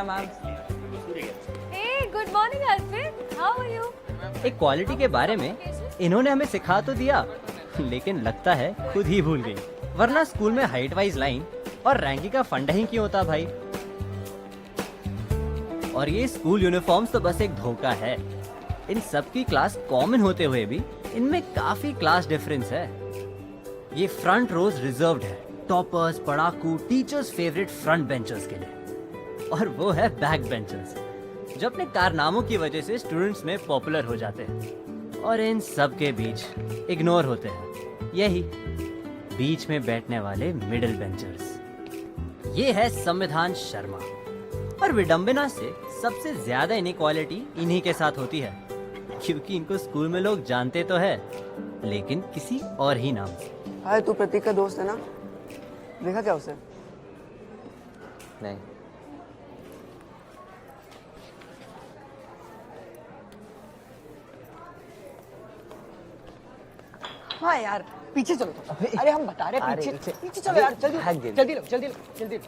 Hi, ma'am. Hey, good morning, Arpit. How are you? एक quality के बारे में इन्होंने हमें सिखा तो दिया, लेकिन लगता है खुद ही भूल गई। वरना स्कूल में हाइट वाइज लाइन और रैंकिंग का फंडा ही क्यों होता भाई। और ये स्कूल यूनिफॉर्म्स तो बस एक धोखा है। इन सब की क्लास कॉमन होते हुए भी इनमें काफी क्लास डिफरेंस है। ये फ्रंट रोज रिजर्व्ड है टॉपर्स, पढ़ाकू, टीचर्स फेवरेट फ्रंट बेंचर्स के लिए, और वो है बैक बेंचर्स जो अपने कारनामों की वजह से स्टूडेंट्स में पॉपुलर हो जाते हैं। और इन सब के बीच इग्नोर होते हैं यही बीच में बैठने वाले मिडिल बेंचर्स। ये है संविधान शर्मा, और विडंबना से सबसे ज्यादा इनइक्वालिटी इन्हीं के साथ होती है, क्योंकि इनको स्कूल में लोग जानते तो है लेकिन किसी और ही नाम से। हाय, तू प्रतीक का दोस्त है ना? देखा क्या उसे? नहीं। हाँ यार, पीछे चलो तो। अरे हम बता रहे हैं, पीछे पीछे चलो यार, जल्दी जल्दी लो, जल्दी लो, जल्दी लो,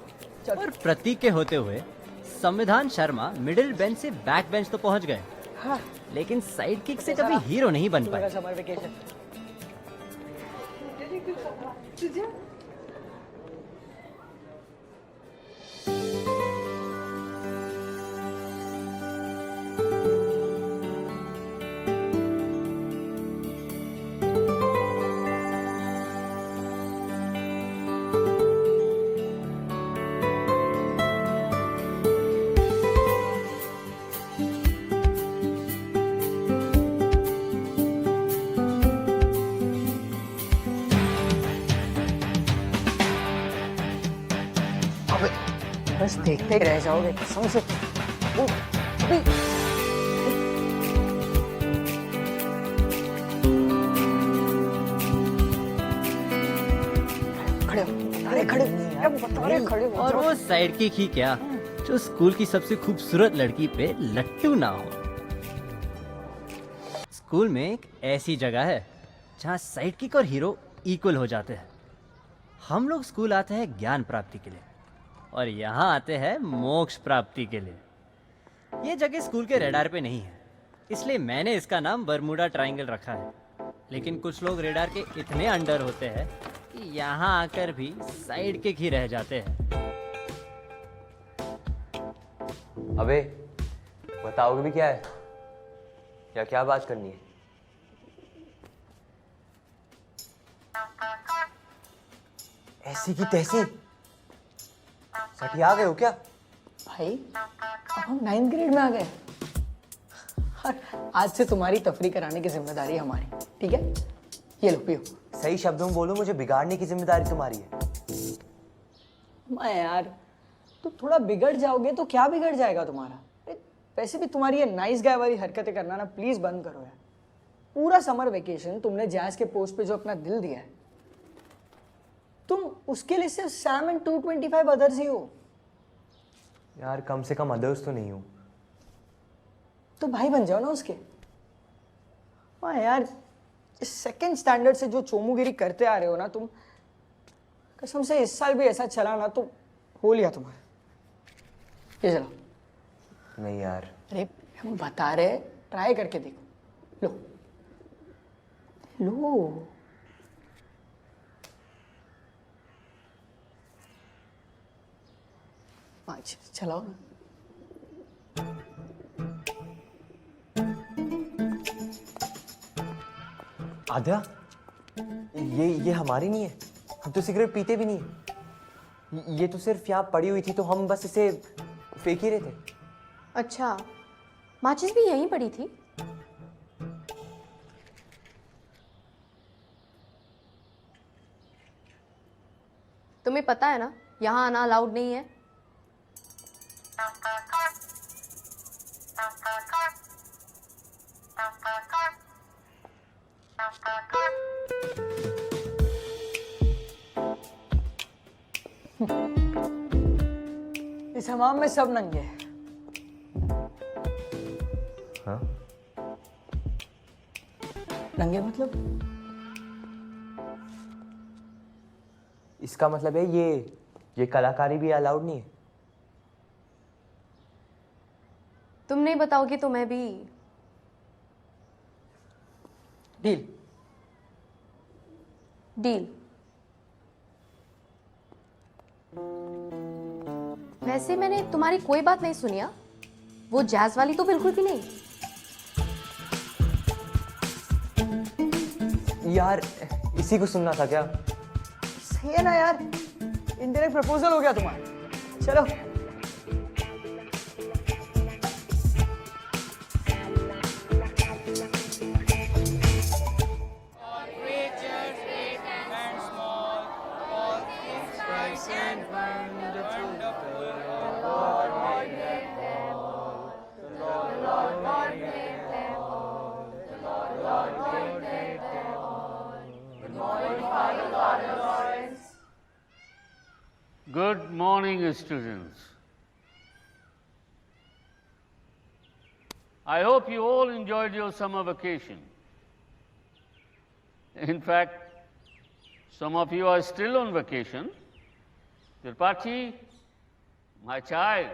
चलो। और प्रतीक के होते हुए संविधान शर्मा मिडिल बेंच से बैक बेंच तो पहुंच गए, हाँ। लेकिन साइड किक से कभी हीरो नहीं बन पाए। Summer vacation. बस देखते रह जाओगे कसम से। अभी खड़े हो, अरे खड़े हो, बता रहे खड़े हो। और वो साइड किक ही क्या जो स्कूल की सबसे खूबसूरत लड़की पे लट्टू ना हो। स्कूल में एक ऐसी जगह है जहाँ साइड किक और हीरो इक्वल हो जाते हैं। हम लोग स्कूल आते हैं ज्ञान प्राप्ति के लिए, और यहाँ आते हैं मोक्ष प्राप्ति के लिए। ये जगह स्कूल के रेडार पे नहीं है, इसलिए मैंने इसका नाम बरमूडा ट्रायंगल रखा है। लेकिन कुछ लोग रेडार के इतने अंडर होते हैं कि यहाँ आकर भी साइड किक ही रह जाते हैं। अबे बताओगे भी क्या है या क्या बात करनी है? ऐसी की तैसी सटिया गए हो क्या? भाई अब हम 9th ग्रेड में आ गए, और आज से तुम्हारी तफरी कराने की जिम्मेदारी हमारी, ठीक है? ये लो पियो। सही शब्दों में बोलो, मुझे बिगाड़ने की जिम्मेदारी तुम्हारी है। मैं यार, तुम थोड़ा बिगड़ जाओगे तो क्या बिगड़ जाएगा तुम्हारा? वैसे भी तुम्हारी ये नाइस गाय वाली हरकतें करना ना प्लीज बंद करो यार। पूरा समर वेकेशन तुमने जैज के पोस्ट पे जो अपना दिल दिया है, तुम उसके लिए सिर्फ सैम एंड 225 अदर्स ही हो। यार कम से कम अदर्स तो नहीं हो। तो भाई बन जाओ ना उसके। हाँ यार, इस सेकंड स्टैंडर्ड से जो चोमुगिरी करते आ रहे हो ना तुम, कसम से इस साल भी ऐसा चला ना तो हो लिया तुम्हारा। ये चलो। नहीं यार। अरे हम बता रहे, ट्राई करके देखो। लो लो। अच्छा चलाओ ना। आद्या, ये हमारी नहीं है। हम तो सिगरेट पीते भी नहीं है। ये तो सिर्फ यहाँ पड़ी हुई थी तो हम बस इसे फेंक ही रहे थे। अच्छा, माचिस भी यहीं पड़ी थी? तुम्हें पता है ना यहाँ आना अलाउड नहीं है। इस हमाम में सब नंगे हैं। हाँ? नंगे मतलब? इसका मतलब है ये कलाकारी भी अलाउड नहीं है। तुम नहीं बताओगी तो मैं भी। डील। डील। वैसे मैंने तुम्हारी कोई बात नहीं सुनी। वो जैज वाली तो बिल्कुल भी नहीं। यार इसी को सुनना था क्या? सही है ना यार, इनडायरेक्ट प्रपोजल हो गया तुम्हारा। चलो Good morning, students. I hope you all enjoyed your summer vacation. In fact, some of you are still on vacation. Tripathi, my child,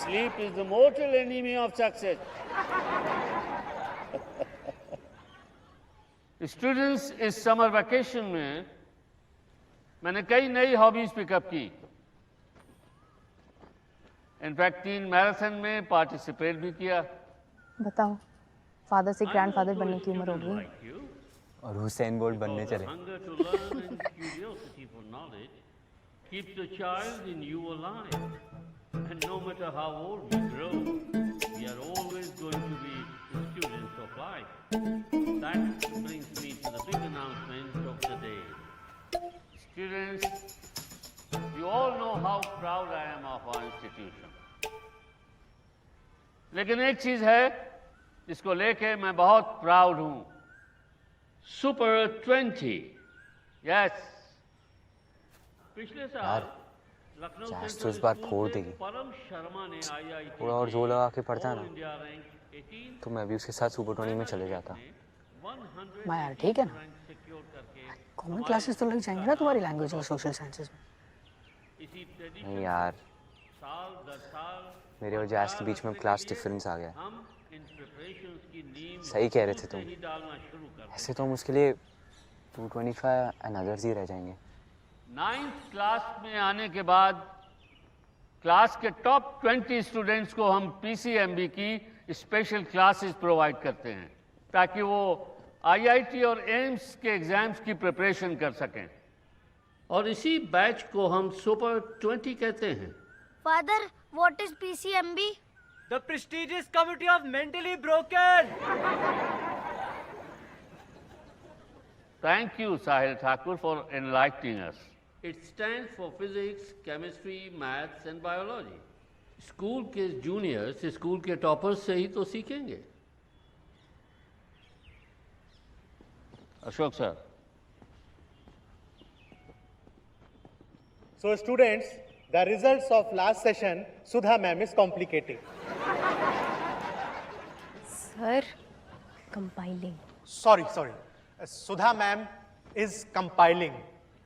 sleep is the mortal enemy of success. Students, इस summer vacation में मैंने कई नई hobbies pickup की। In fact 3 marathon में participate भी किया। बताओ, फादर से ग्रैंडफादर बनने की उम्र हो गई और हुसैन बोल्ट बनने चले। Hunger to learn and curiosity for knowledge keep the child in you alive. And no matter how old we grow, we are always going to be students of life. That brings me to the big announcement of the day. Students, you all know how proud I am of our institution. लेकिन एक चीज है जिसको लेके मैं बहुत proud हूं। Super 20, yes. पिछले साल लखनऊ जैज तो इस बार फोड़ देगी। परम शर्मा ने IIT थोड़ा और जोर लगा के पढ़ता ऑल ना इंडिया रैंक 18 तो मैं भी उसके साथ सुपर 20 में चले जाता। 100 मैं यार ठीक है ना, रैंक सिक्योर करके कॉमन क्लासेस तो लग जाएंगे ना तुम्हारी लैंग्वेज और सोशल साइंसेस में। इसी ट्रेडिशन नहीं यार, साल दर साल मेरे और जैज के बीच में क्लास डिफरेंस आ गया। हम इन प्रिपरेशंस की नींव सही कह रहे थे तुम। ही डालना शुरू कर ऐसे तो हम उसके लिए 225 एंड अदर्स ही रह जाएंगे। 9th क्लास में आने के बाद क्लास के टॉप 20 स्टूडेंट्स को हम PCMB की स्पेशल क्लासेस प्रोवाइड करते हैं ताकि वो IIT और एम्स के एग्जाम्स की प्रिपरेशन कर सकें। और इसी बैच को हम सुपर 20 कहते हैं। Father, what is PCMB? The prestigious committee of mentally broken. Thank you, Sahil Thakur, for enlightening us. It stands for physics, chemistry, maths and biology. School के जूनियर्स स्कूल के टॉपर्स से ही तो सीखेंगे। Ashok sir. So students, the results of last session, Sudha ma'am is complicating. Sir, compiling. Sorry. Sudha ma'am is compiling.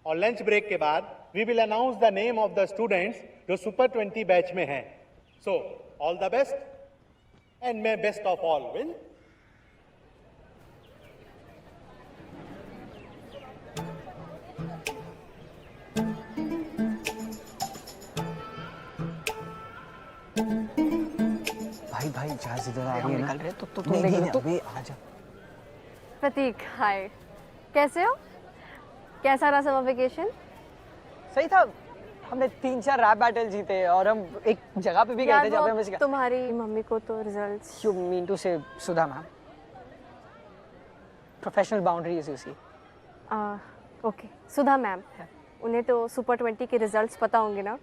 और lunch break के बाद we will announce the name of the students जो super 20 batch में हैं. So all the best and may best of all win. भाई जहाज इधर आ रही है ना। निकल रहे तो तुम नहीं, देखो नहीं, तो अबे आजा। प्रतीक, हाय। कैसे हो? कैसा रहा समर वेकेशन? सही था। हमने 3-4 रैप बैटल जीते और हम एक जगह पे भी गए थे जहाँ पे हमें सिखा। तुम्हारी मम्मी को तो results. You mean to say Sudha ma'am? Professional boundaries, you see. Okay, Sudha ma'am, उन्हें तो सुपर 20 के रिजल्ट्स पता होंगे ना?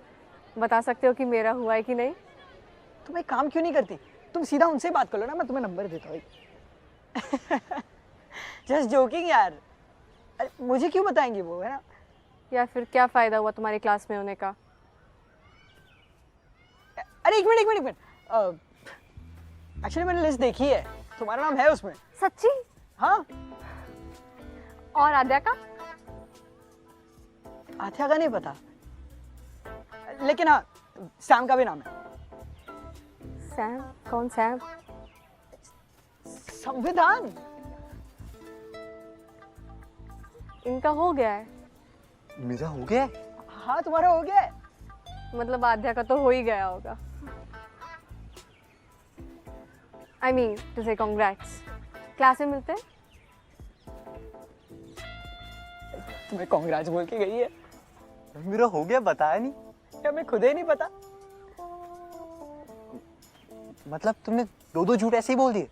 बता सकते हो कि मेरा हुआ है कि नहीं? तुम एक काम क्यों नहीं करती? तुम सीधा उनसे बात कर लो ना, मैं तुम्हें नंबर देता हूँ। जस्ट जोकिंग यार। अरे मुझे क्यों बताएंगी वो, है ना? या फिर क्या फ़ायदा हुआ तुम्हारी क्लास में होने का? अरे एक मिनट। एक्चुअली मैंने लिस्ट देखी है, तुम्हारा नाम है उसमें। सच्ची? हाँ। और आद्या का? आथ्या का नहीं पता, लेकिन हाँ सैम का भी नाम है। सैम? कौन सैम? संविधान। इनका हो गया है, मेरा हो गया है? हाँ तुम्हारा हो गया है। मतलब आध्या का तो हो ही गया होगा। आई मीन टू से कॉन्ग्रेट्स। क्लास में मिलते हैं? तुम्हें कांग्रेस बोल के गई है? मेरा हो गया, बताया नहीं। क्या मैं खुद ही नहीं पता? मतलब तुमने दो दो झूठ ऐसे ही बोल दिए?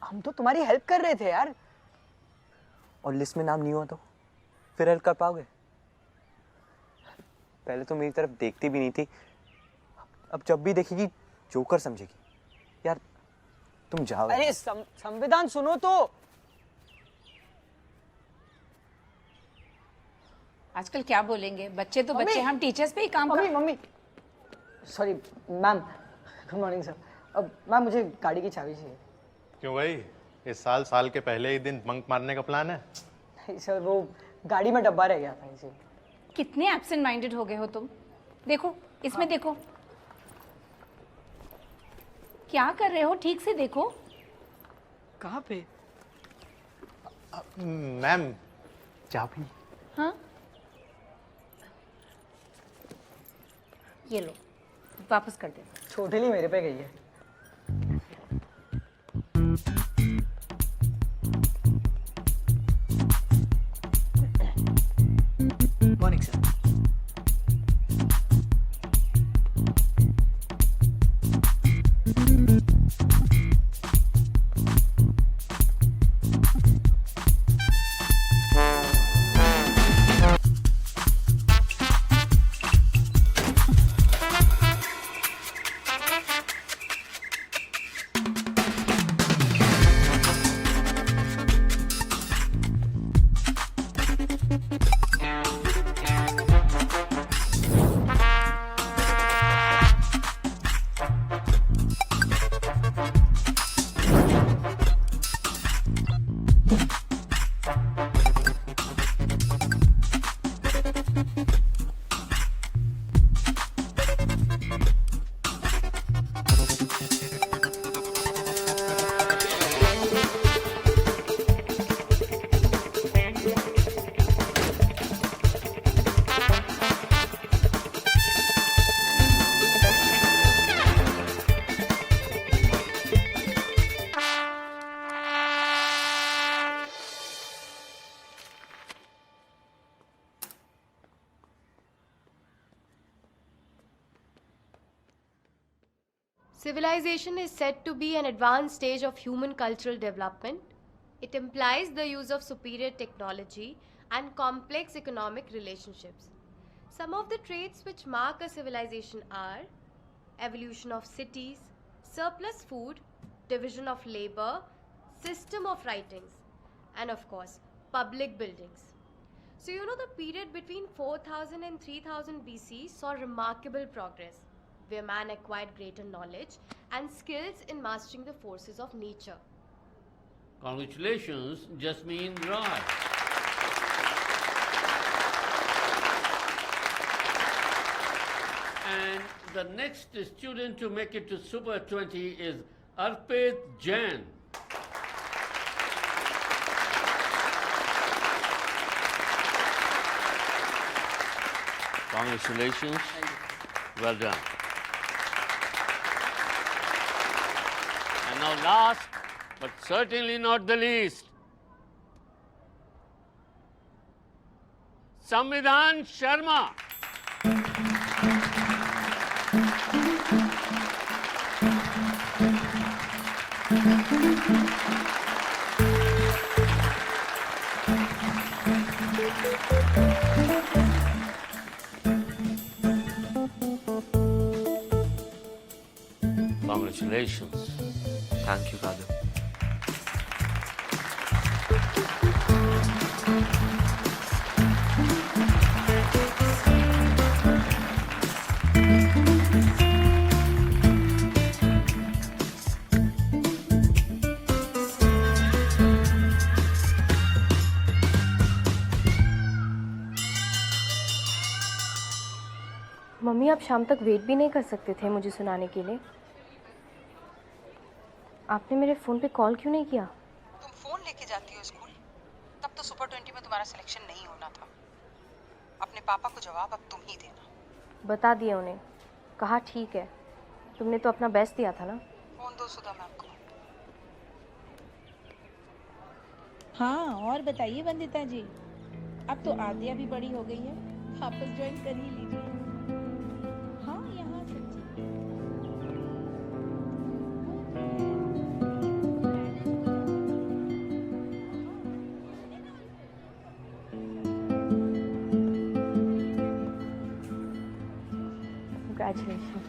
हम तो तुम्हारी हेल्प कर रहे थे यार। और लिस्ट में नाम नहीं हुआ तो फिर हेल्प कर पाओगे? पहले तो मेरी तरफ देखती भी नहीं थी, अब जब भी देखेगी जोकर समझेगी। यार तुम जाओ। अरे संविधान सुनो तो। आजकल क्या बोलेंगे बच्चे, तो बच्चे, हम टीचर्स पे ही काम मम्मी कर। Mummy sorry ma'am, good morning sir. अब मैम मुझे गाड़ी की चाबी चाहिए। क्यों भाई, इस साल के पहले ही दिन बंक मारने का प्लान है? नहीं सर, वो गाड़ी में डब्बा रह गया था इसी। कितने एब्सेंट माइंडेड हो गए हो तुम। देखो इसमें देखो, क्या कर रहे हो, ठीक से देखो। कहाँ पे? मैम चाबी। हाँ ये लो, वापस कर दे। छोटेली मेरे पे गई है। Morning sir. Civilization is said to be an advanced stage of human cultural development. It implies the use of superior technology and complex economic relationships. Some of the traits which mark a civilization are evolution of cities, surplus food, division of labor, system of writings, and of course, public buildings. So, you know, the period between 4000 and 3000 BC saw remarkable progress, where man acquired greater knowledge and skills in mastering the forces of nature. Congratulations just means right. And the next student to make it to Super 20 is Arpit Jain. Congratulations. Well done. And now last, but certainly not the least, Samvidhan Sharma. Congratulations. Thank you Kadar. Mummy mummy आप शाम तक wait भी नहीं कर सकते थे मुझे सुनाने के लिए? आपने मेरे फ़ोन पे कॉल क्यों नहीं किया? तुम फोन लेके जाती हो स्कूल? तब तो सुपर 20 में तुम्हारा सिलेक्शन नहीं होना था। अपने पापा को जवाब अब तुम ही देना। बता दिया उन्हें, कहा ठीक है, तुमने तो अपना बेस्ट दिया था ना। फोन दो सुधा मैम को। हाँ, और बताइए वंदिता जी, अब तो आद्या भी बड़ी हो गई है, वापस ज्वाइन कर ही लीजिए। हाँ, यहाँ सच्ची। Congratulations.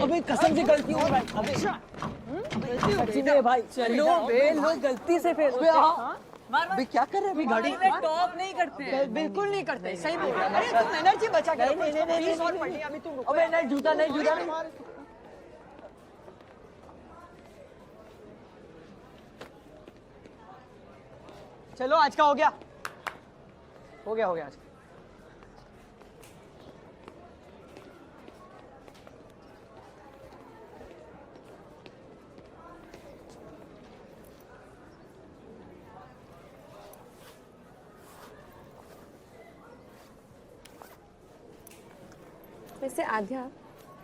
अबे कसम से गलती हो भाई। अबे सच्ची में भाई, चलो बे लोग गलती से फेल होते हैं। अबे क्या कर रहे हैं अभी गाड़ी? टॉप नहीं करते, बिल्कुल नहीं करते। सही बोल रहा है। अरे तुम एनर्जी बचा के रखो। प्लीज और पढ़िए, अभी तुम रुको। अबे नहीं जूता नहीं जूता नहीं। चलो आज का हो गया, हो गया आज का। वैसे आध्या,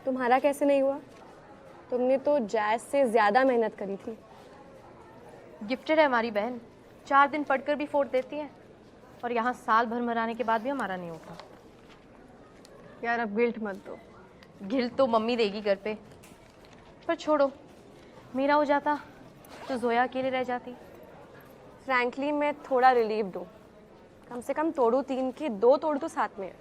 तुम्हारा कैसे नहीं हुआ? तुमने तो जैज़ से ज़्यादा मेहनत करी थी। गिफ्टेड है हमारी बहन, 4 दिन पढ़कर भी फोड़ देती है, और यहाँ साल भर मराने के बाद भी हमारा नहीं होता। यार अब गिल्ट मत दो। गिल्ट तो मम्मी देगी घर पे, पर छोड़ो, मेरा हो जाता तो जोया अकेले रह जाती। फ्रैंकली मैं थोड़ा रिलीव दूँ, कम से कम तोड़ू 3 के 2 तोड़ तो साथ में है।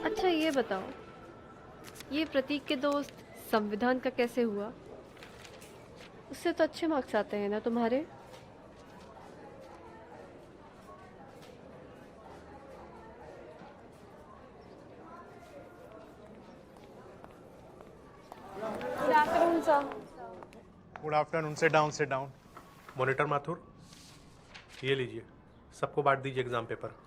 अच्छा ये बताओ, ये प्रतीक के दोस्त संविधान का कैसे हुआ? उससे तो अच्छे मार्क्स आते हैं ना तुम्हारे? Good afternoon sir. Good afternoon, sit down sit down. Monitor Mathur, ये लीजिए, सबको बांट दीजिए एग्जाम पेपर।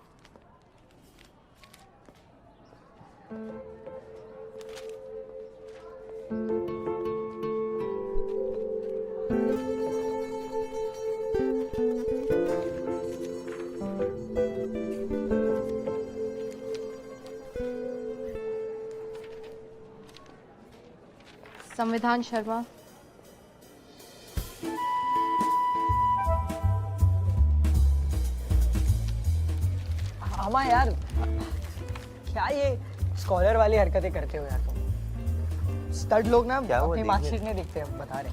संविधान शर्मा, हमा यार, क्या ये स्कॉलर वाली हरकतें करते हो यार तुम? स्टड लोग ना क्या हुआ, अपनी देखिए। मार्कशीट नहीं देखते, बता रहे।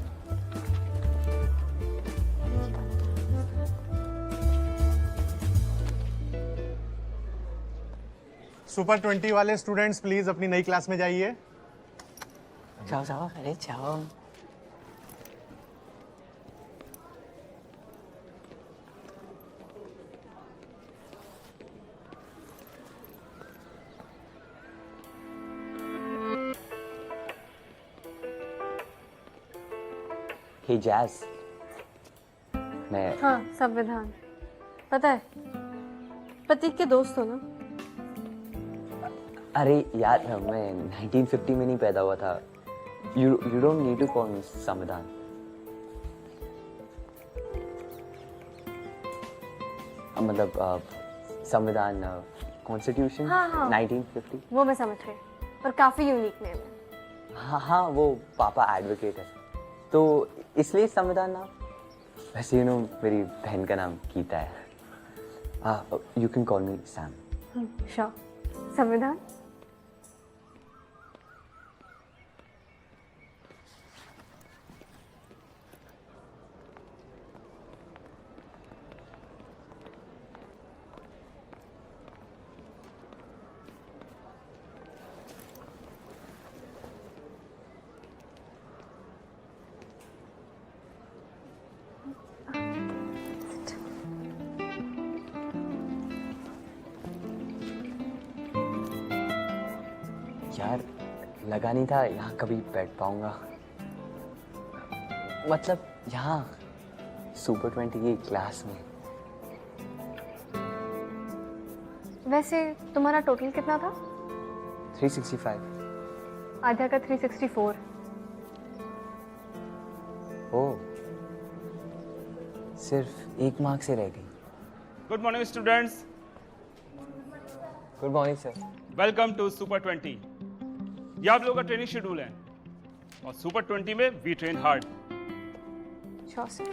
सुपर 20 वाले स्टूडेंट्स प्लीज अपनी नई क्लास में जाइए। जाओ जाओ, अरे जाओ। हे जैज़, मैं हाँ संविधान, पता है प्रतीक के दोस्त हो ना? अरे यार मैं 1950 में नहीं पैदा हुआ था। You don't need to call me Samvidhan. मतलब संविधान, कॉन्स्टिट्यूशन, हाँ, हाँ। 1950। वो मैं समझ गई, पर काफ़ी यूनिक नेम है। हाँ हाँ, वो पापा एडवोकेट है तो इसलिए संविधान नाम। वैसे यू नो मेरी बहन का नाम गीता है। You can call me Sam. Sure. संविधान। यार लगा नहीं था यहाँ कभी बैठ पाऊंगा, मतलब यहाँ सुपर 20 की क्लास में। वैसे तुम्हारा टोटल कितना था? 365। आध्या का 364। ओह, सिर्फ एक मार्क से रह गई। Good morning students, good morning sir. Welcome to super 20। ये आप लोगों का ट्रेनिंग शेड्यूल है और सुपर 20 में we train hard. Sure sir.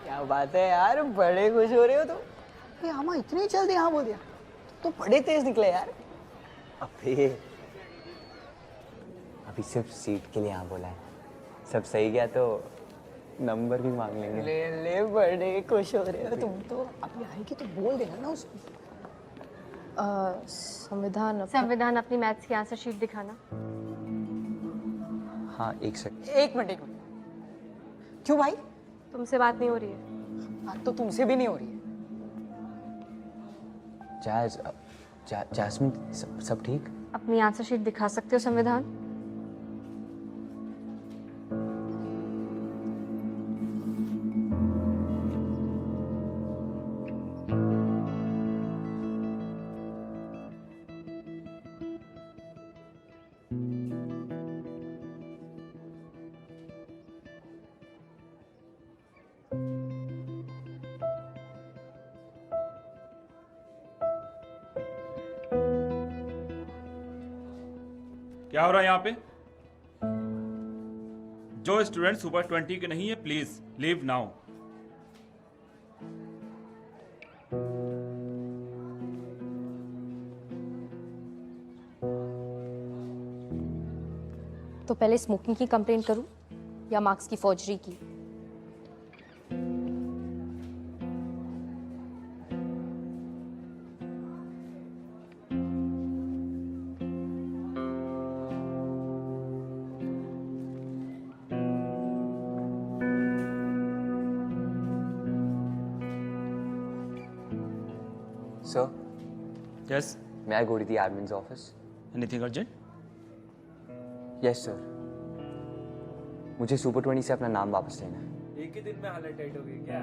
क्या बात है यार, बड़े खुश हो रहे हो तुम। ये आमा इतनी जल्दी हाँ बोल दिया, तो बड़े तेज निकले यार। अभी सिर्फ सीट के लिए हाँ बोला है, सब सही गया तो नंबर भी मांग लेंगे। ले ले, बड़े खुश हो रहे हो तुम तो। अभी आएगी तो बोल देना ना उसको। संविधान अपनी मैथ्स की आंसर शीट दिखाना। हाँ एक सेकंड। एक मिनट। क्यों भाई? तुमसे बात नहीं हो रही है? बात तो तुमसे भी नहीं हो रही है। जास्मिन, सब ठीक? अपनी आंसर शीट दिखा सकते हो संविधान? क्या हो रहा है यहाँ पे? जो स्टूडेंट सुपर 20 के नहीं है प्लीज लीव नाउ। तो पहले स्मोकिंग की कंप्लेंट करूं या मार्क्स की फौजरी की? Sir? Yes? May I go to the admin's office? Anything urgent? Yes, sir. मुझे सुपर 20 से अपना नाम वापस लेना है। एक ही दिन में हालत टाइट हो गई क्या?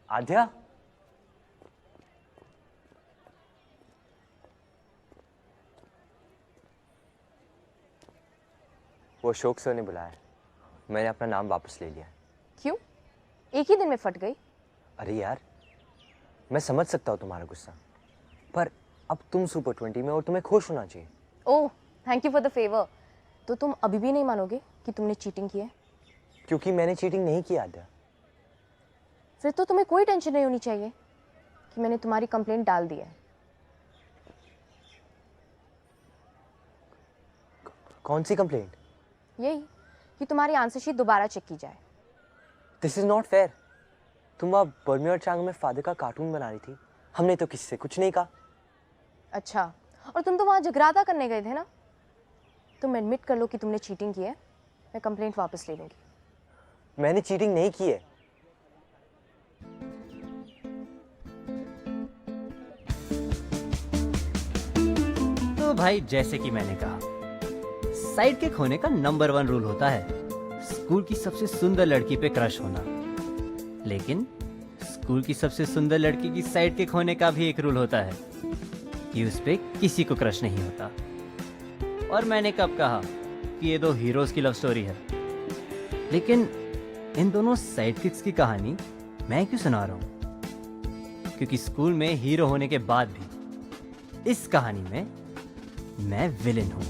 आध्या? वो अशोक सर ने बुलाया, मैंने अपना नाम वापस ले लिया। क्यों? एक ही दिन में फट गई? अरे यार, मैं समझ सकता हूँ तुम्हारा गुस्सा, पर अब तुम सुपर 20 में और तुम्हें खुश होना चाहिए। Oh, thank you for the favour. तो तुम अभी भी नहीं मानोगे कि तुमने चीटिंग की है? क्योंकि मैंने चीटिंग नहीं की आध्या। फिर तो तुम्हें कोई टेंशन नहीं होनी चाहिए कि मैंने तुम्हारी कंप्लेंट डाल दी है। कौन सी कंप्लेंट? यही कि तुम्हारी आंसर शीट दोबारा चेक की जाए। This is not fair. तुम वहाँ बर्म्यूडा ट्रायंगल में फादर का कार्टून बना रही थी, हमने तो किसी से कुछ नहीं कहा। अच्छा, और तुम तो वहाँ जगराता करने गए थे ना? तुम एडमिट कर लो कि तुमने चीटिंग की है, मैं कंप्लेंट वापस ले लूँगी। मैंने चीटिंग नहीं की है। तो भाई जैसे कि मैंने कहा, साइड किक होने का नंबर 1 रूल होता है स्कूल की सबसे सुंदर लड़की पे क्रश होना। लेकिन स्कूल की सबसे सुंदर लड़की की साइड किक होने का भी एक रूल होता है कि उस पे किसी को क्रश नहीं होता। और मैंने कब कहा कि ये दो हीरोज की लव स्टोरी है? लेकिन इन दोनों साइड किक्स की कहानी मैं क्यों सुना रहा हूं? क्योंकि स्कूल में हीरो होने के बाद भी इस कहानी में मैं विलेन हूं।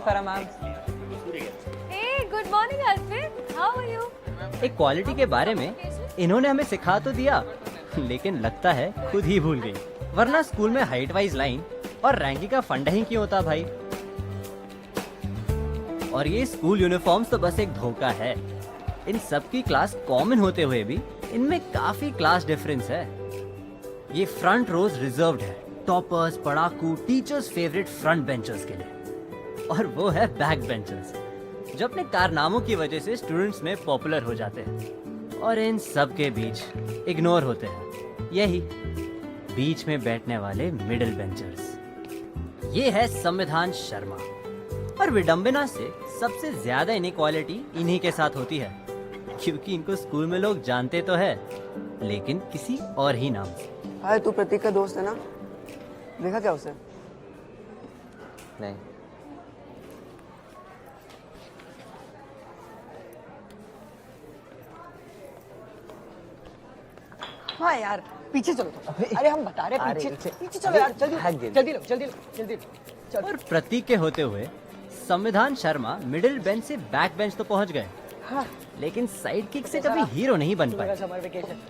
Farah ma'am. Hey, good morning, Arpit. How are you? एक क्वालिटी के बारे में इन्होंने हमें सिखा तो दिया, लेकिन लगता है खुद ही भूल गई। वरना स्कूल में हाइट वाइज लाइन और रैंकिंग का फंडा ही क्यों होता भाई। और ये स्कूल यूनिफॉर्म्स तो बस एक धोखा है। इन सब की क्लास कॉमन होते हुए भी इनमें काफी क्लास डिफरेंस है। ये फ्रंट रोज रिजर्व्ड है टॉपर्स, पढ़ाकू, टीचर्स फेवरेट फ्रंट बेंचर्स के लिए, और वो है बैक बेंचर्स जो अपने कारनामों की वजह से स्टूडेंट्स में पॉपुलर हो जाते हैं और इन सब के बीच इग्नोर होते हैं यही बीच में बैठने वाले मिडिल बेंचर्स। ये है संविधान शर्मा, और विडंबना से सबसे ज्यादा इनइक्वालिटी इन्हीं के साथ होती है, क्योंकि इनको स्कूल में लोग जानते तो है लेकिन किसी और ही नाम से। हाय, तू प्रतीक का दोस्त है ना? देखा क्या उसे? नहीं। हाँ यार, पीछे चलो तो। अरे हम बता रहे पीछे पीछे चलो यार, जल्दी जल्दी लो, जल्दी लो, जल्दी चलो। और प्रतीक के होते हुए संविधान शर्मा मिडिल बेंच से बैक बेंच तो पहुंच गए, हाँ। लेकिन साइड किक से कभी हीरो नहीं बन पाए। Summer vacation.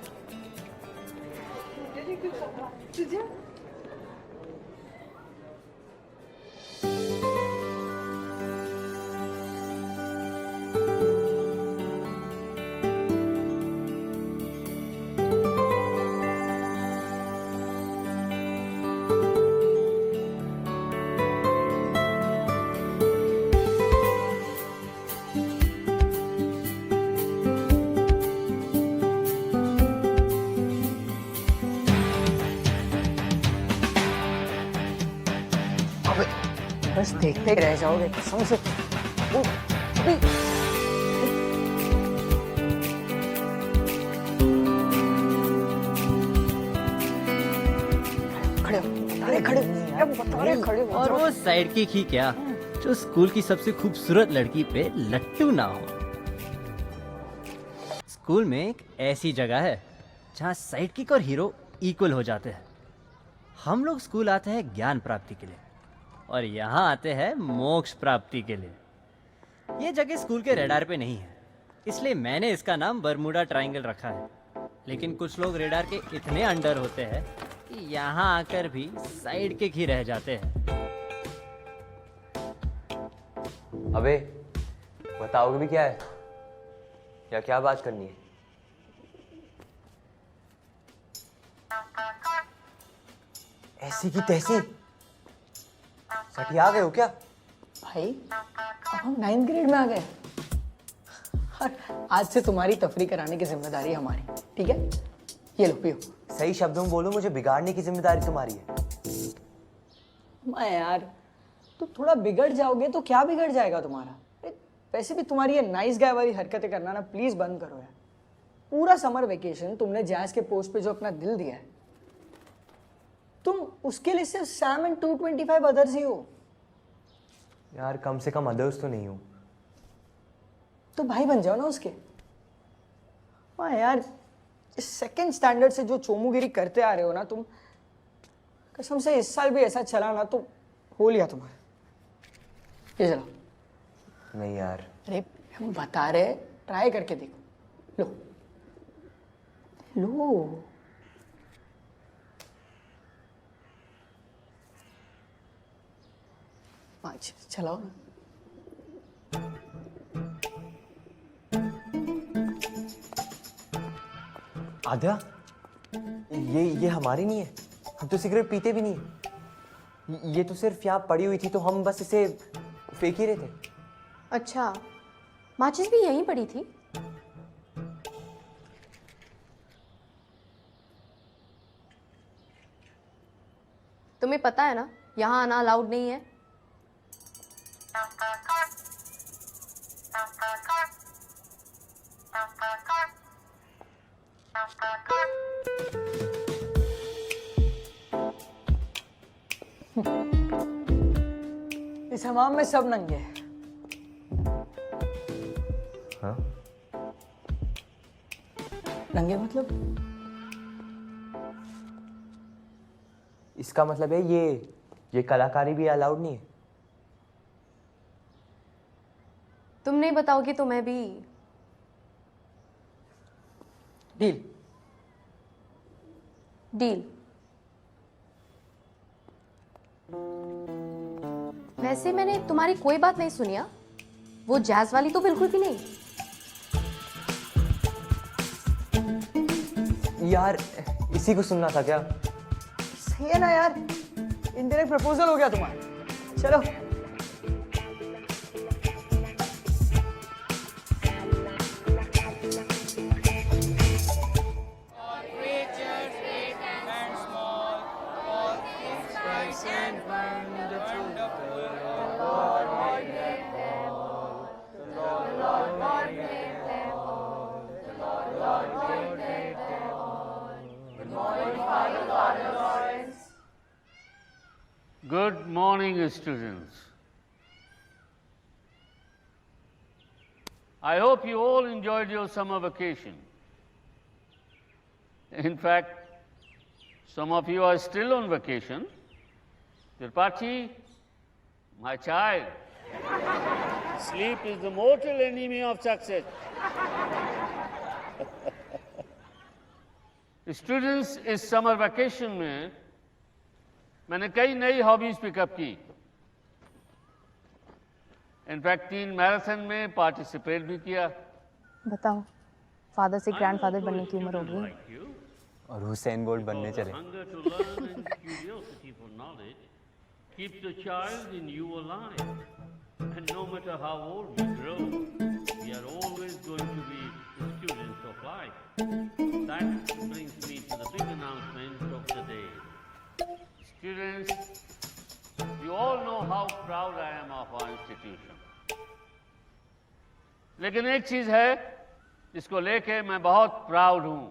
बस देखते ही रह जाओगे कसम से। खड़े और वो साइड किक ही क्या जो स्कूल की सबसे खूबसूरत लड़की पे लट्टू ना हो। स्कूल में एक ऐसी जगह है जहाँ साइड किक और हीरो इक्वल हो जाते हैं। हम लोग स्कूल आते हैं ज्ञान प्राप्ति के लिए और यहाँ आते हैं मोक्ष प्राप्ति के लिए। ये जगह स्कूल के रेडार पे नहीं है, इसलिए मैंने इसका नाम बरमूडा ट्रायंगल रखा है। लेकिन कुछ लोग रेडार के इतने अंडर होते हैं कि यहाँ आकर भी साइड किक ही रह जाते हैं। अबे बताओगे भी क्या है या क्या बात करनी है? ऐसी की तैसी सठिया गए हो क्या? भाई अब हम 9th ग्रेड में आ गए और आज से तुम्हारी तफरी कराने की जिम्मेदारी हमारी, ठीक है? ये लो पियो। सही शब्दों में बोलो, मुझे बिगाड़ने की जिम्मेदारी तुम्हारी है। मैं यार, तुम थोड़ा बिगड़ जाओगे तो क्या बिगड़ जाएगा तुम्हारा? वैसे भी तुम्हारी ये नाइस गाय वाली हरकतें करना ना प्लीज बंद करो यार। पूरा समर वेकेशन तुमने जैज के पोस्ट पे जो अपना दिल दिया है, तुम उसके लिए सिर्फ सैम एंड 225 अदर्स ही हो यार। कम से कम अदर्स तो नहीं हो तो भाई बन जाओ ना उसके। वाह यार, इस सेकंड स्टैंडर्ड से जो चोमुगिरी करते आ रहे हो ना तुम, कसम से इस साल भी ऐसा चला ना तो हो लिया तुम्हारा। ये चलो। नहीं यार। अरे हम बता रहे, ट्राई करके देखो। लो लो। अच्छा चलाओ ना। आद्या, ये हमारी नहीं है। हम तो सिगरेट पीते भी नहीं है। ये तो सिर्फ यहाँ पड़ी हुई थी तो हम बस इसे फेंक ही रहे थे। अच्छा, माचिस भी यहीं पड़ी थी? तुम्हें पता है ना यहाँ आना अलाउड नहीं है। इस हमाम में सब नंगे हैं। हाँ? नंगे मतलब? इसका मतलब है ये कलाकारी भी अलाउड नहीं है। तुम नहीं बताओगे तो मैं भी। डील। डील। वैसे मैंने तुम्हारी कोई बात नहीं सुनी। हाँ? वो जैज वाली तो बिल्कुल भी नहीं। यार इसी को सुनना था क्या? सही है ना यार, इनडायरेक्ट प्रपोजल हो गया तुम्हारा। चलो Good morning, students. I hope you all enjoyed your summer vacation. In fact, some of you are still on vacation. Tripathi, my child, sleep is the mortal enemy of success. Students, इस summer vacation में मैंने कई नई hobbies pickup की। In fact 3 marathon में participate भी किया। बताओ, फादर से ग्रैंडफादर बनने की उम्र हो गई और हुसैन बोल्ट बनने चले। Keep the child in you alive, and no matter how old we grow, we are always going to be students of life. That brings me to the big announcement of the day. Students, you all know how proud I am of our institution. लेकिन एक चीज है जिसको लेके मैं बहुत proud हूं।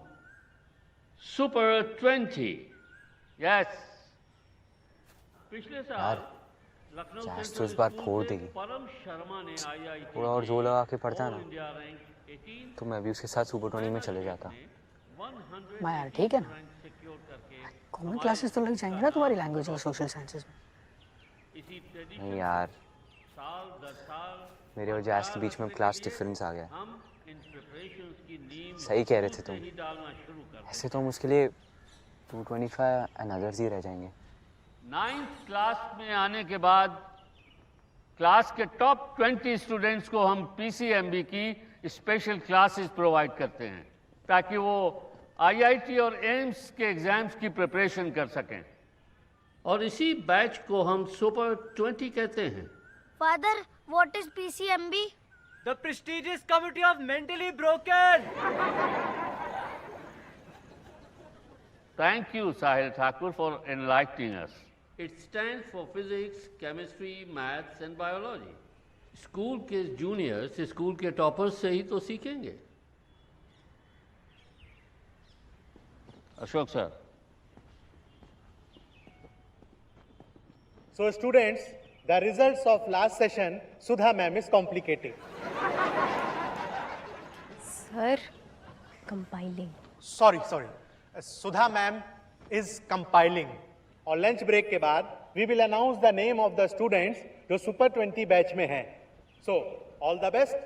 Super 20, yes. पिछले साल लखनऊ जैज तो इस बार फोड़ देगी। परम शर्मा ने IIT थोड़ा और जोर लगा के पढ़ता ना तो मैं भी उसके साथ सुपर 20 में चले जाता। मैं यार ठीक है ना, कॉमन क्लासेस तो लग जाएंगे ना तुम्हारी लैंग्वेज और सोशल साइंसेस में। नहीं यार, मेरे और जैज के बीच में क्लास डिफरेंस आ गया। सही कह रहे थे तुम। ऐसे तो हम उसके लिए 225 एंड अदर्स ही रह जाएंगे। 9th क्लास में आने के बाद क्लास के टॉप 20 स्टूडेंट्स को हम PCMB की स्पेशल क्लासेस प्रोवाइड करते हैं ताकि वो IIT और एम्स के एग्जाम्स की प्रिपरेशन कर सकें। और इसी बैच को हम सुपर 20 कहते हैं। Father, what is PCMB? The prestigious committee of mentally broken. Thank you, Sahil Thakur, for enlightening us. It stands for physics, chemistry, maths and biology. School के जूनियर्स स्कूल के टॉपर्स से ही तो सीखेंगे। Ashok sir. So students, the results of last session, Sudha ma'am is complicating. Sir, compiling. Sorry. Sudha ma'am is compiling. और lunch break के बाद we will announce the name of the students जो super 20 batch में हैं। So all the best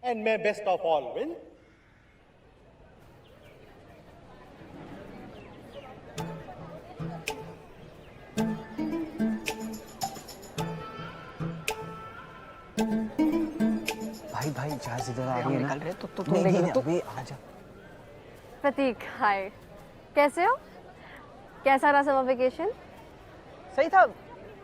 and may best of all win. भाई jazz इधर आ रही है ना। निकल रहे तो नहीं, अबे आजा। प्रतीक, हाय, कैसे हो? कैसा रहा समर वेकेशन? सही था।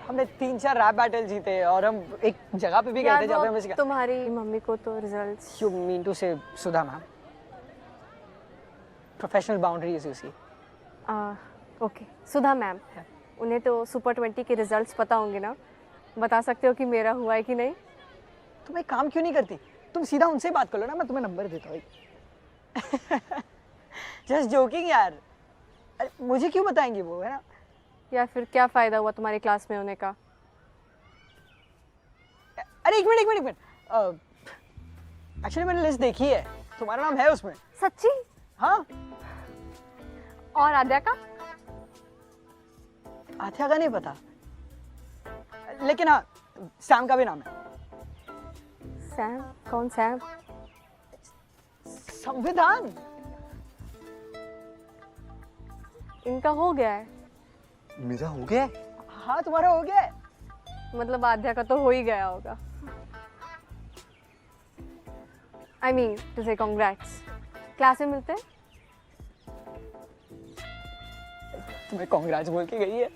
हमने 3-4 रैप बैटल जीते और हम एक जगह पे भी गए थे जहाँ पे हमें सिखा। तुम्हारी मम्मी को तो results. You mean to say Sudha ma'am? Professional boundaries you see. Okay, Sudha ma'am, उन्हें तो सुपर 20 के रिजल्ट्स पता होंगे ना? बता सकते हो कि मेरा हुआ है कि नहीं? तुम एक काम क्यों नहीं करती? तुम सीधा उनसे बात कर लो ना, मैं तुम्हें नंबर देता हूँ। जस्ट जोकिंग यार। अरे मुझे क्यों बताएंगी वो, है ना? या फिर क्या फ़ायदा हुआ तुम्हारी क्लास में होने का? अरे एक मिनट। एक्चुअली मैंने लिस्ट देखी है, तुम्हारा नाम है उसमें। सच्ची? हाँ। और आद्या का? आद्या का नहीं पता, लेकिन हाँ सैम का भी नाम है। सैम? कौन सैम? संविधान। इनका हो गया है। मेरा हो गया है? हाँ तुम्हारा हो गया है। मतलब आद्या का तो हो ही गया होगा। I mean to say congrats. Class में मिलते हैं? तुम्हें कांग्रेस बोल के गई है?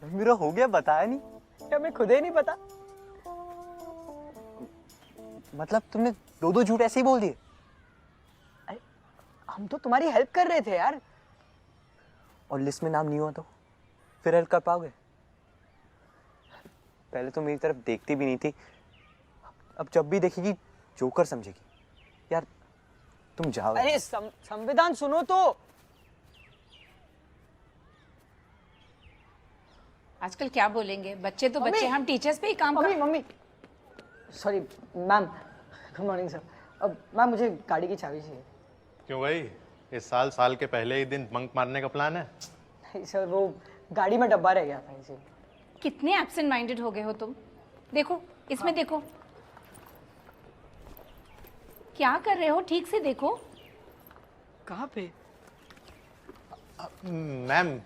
मेरा हो गया, बताया नहीं। क्या मैं खुद ही नहीं पता? मतलब तुमने दो झूठ ऐसे ही बोल दिए? हम तो तुम्हारी हेल्प कर रहे थे यार। और लिस्ट में नाम नहीं हुआ तो फिर हेल्प कर पाओगे? पहले तो मेरी तरफ देखती भी नहीं थी, अब जब भी देखेगी जोकर समझेगी। यार तुम जाओ। अरे संविधान सुनो तो। आजकल क्या बोलेंगे बच्चे, तो बच्चे, हम टीचर्स पे ही काम कर। Mummy sorry ma'am, good morning sir. अब मैम मुझे गाड़ी की चाबी चाहिए। क्यों भाई, इस साल के पहले ही दिन बंक मारने का प्लान है? नहीं सर, वो गाड़ी में डब्बा रह गया था इसी। कितने एब्सेंट माइंडेड हो गए हो तुम। देखो इसमें देखो क्या कर रहे हो, ठीक से देखो। कहाँ पे? मैम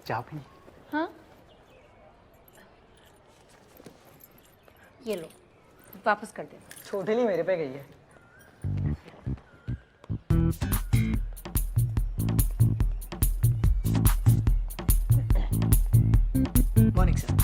चाबी। हाँ ये लो, वापस कर दे। छोटेली मेरे पे गई है। Morning sir.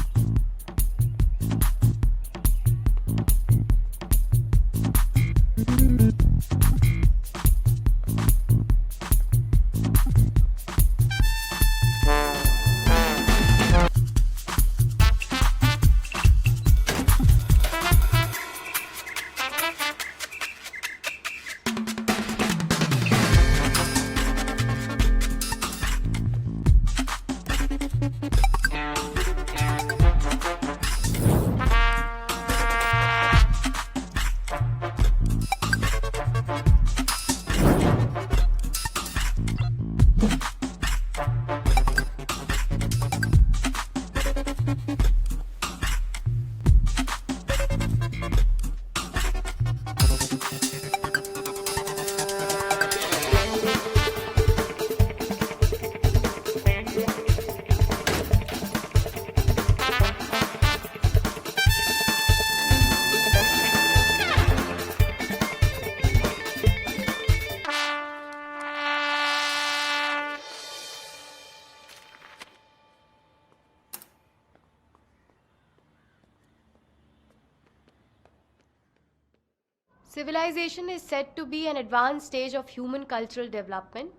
Civilization is said to be an advanced stage of human cultural development.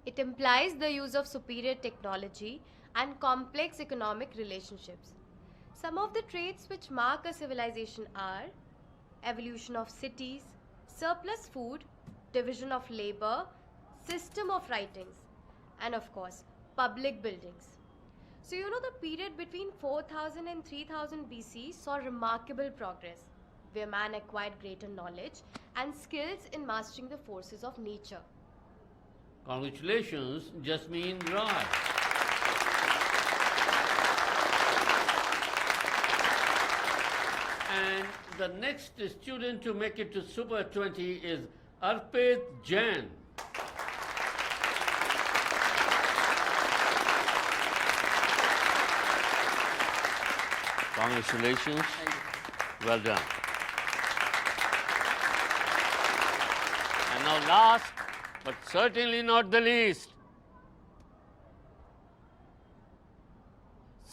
It implies the use of superior technology and complex economic relationships. Some of the traits which mark a civilization are evolution of cities, surplus food, division of labor, system of writings, and of course, public buildings. So you know the period between 4000 and 3000 BC saw remarkable progress, where man acquired greater knowledge and skills in mastering the forces of nature. Congratulations just mean right. And the next student to make it to Super 20 is Arpit Jain. Congratulations. Well done. And now last, but certainly not the least,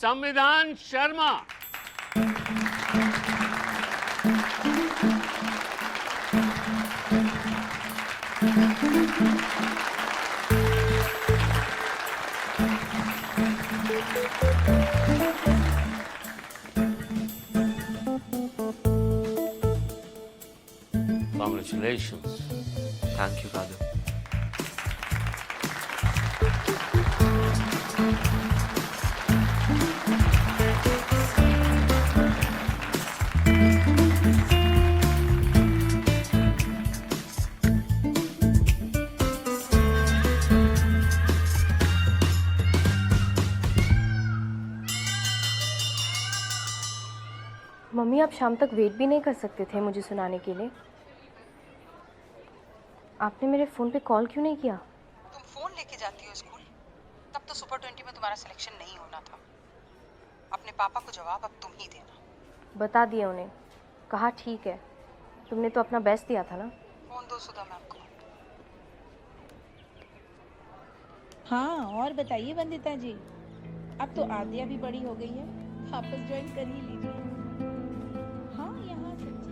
Samvidhan Sharma. Congratulations. Thank you, Radu. Mummy mummy आप शाम तक wait भी नहीं कर सकते थे मुझे सुनाने के लिए? आपने मेरे फ़ोन पे कॉल क्यों नहीं किया? तुम फोन लेके जाती हो स्कूल, तब तो सुपर 20 में तुम्हारा सिलेक्शन नहीं होना था। अपने पापा को जवाब अब तुम ही देना। बता दिया उन्हें, कहा ठीक है, तुमने तो अपना बेस्ट दिया था ना। फोन दो सुधा मैम को। हाँ, और बताइए वंदिता जी, अब तो आद्या भी बड़ी हो गई है, वापस ज्वाइन कर ही लीजिए। हाँ, यहाँ सच्ची।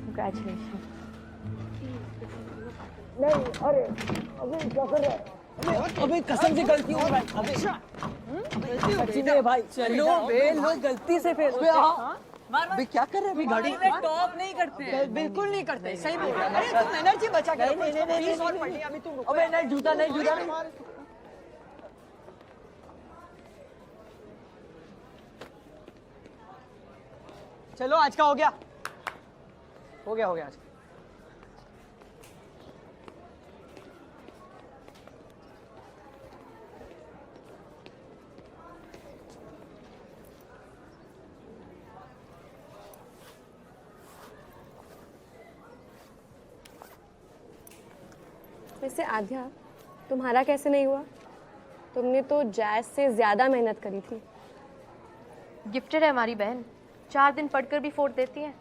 Congratulations. नहीं, अरे अबे क्या कर रहा है? अबे कसम से गलती हो गई भाई। अबे सच्ची में भाई, चलो बे, लोग गलती से फेल होते हैं। अबे क्या कर रहे हैं? गाड़ी में टॉप नहीं करते हैं। बिल्कुल नहीं करते, सही बोल रहा है। अरे तुम एनर्जी बचा के रखो। नहीं, अभी तुम। अबे नहीं, जूता नहीं, जूता नहीं। चलो आज का हो गया आज का। वैसे आध्या, तुम्हारा कैसे नहीं हुआ? तुमने तो जैज से ज़्यादा मेहनत करी थी। गिफ्टेड है हमारी बहन, 4 दिन पढ़कर भी फोड़ देती है,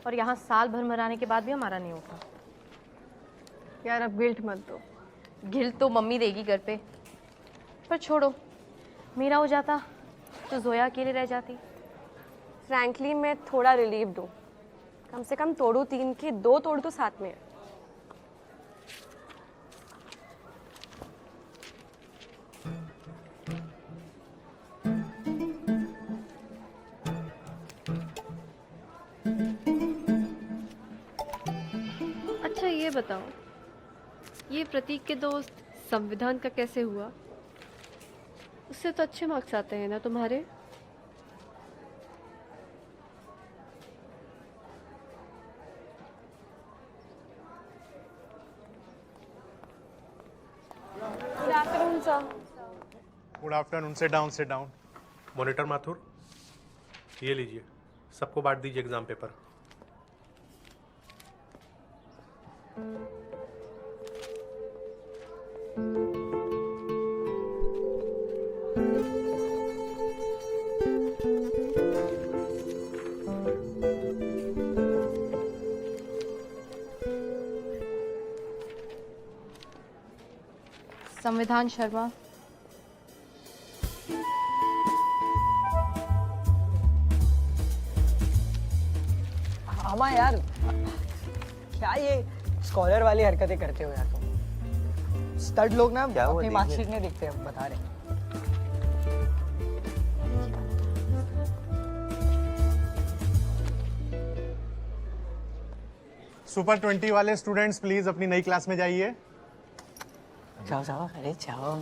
और यहाँ साल भर मराने के बाद भी हमारा नहीं उठा। यार अब गिल्ट मत दो। गिल्ट तो मम्मी देगी घर पे, पर छोड़ो, मेरा हो जाता तो जोया अकेले रह जाती। फ्रैंकली मैं थोड़ा रिलीव दूँ, कम से कम तोड़ू 3 के 2 तोड़ तो साथ में है। अच्छा ये बताओ, ये प्रतीक के दोस्त संविधान का कैसे हुआ? उससे तो अच्छे मार्क्स आते हैं ना तुम्हारे? Good afternoon sir. Good afternoon, sit down, sit down. Monitor Mathur, ये लीजिए, सबको बांट दीजिए एग्जाम पेपर। संविधान शर्मा, हाँ यार, क्या ये स्कॉलर वाली हरकतें करते हो यार तुम? स्टड लोग ना अपनी मार्कशीट नहीं दिखते, बता रहे। सुपर 20 वाले स्टूडेंट्स प्लीज अपनी नई क्लास में जाइए। जाओ जाओ, अरे जाओ।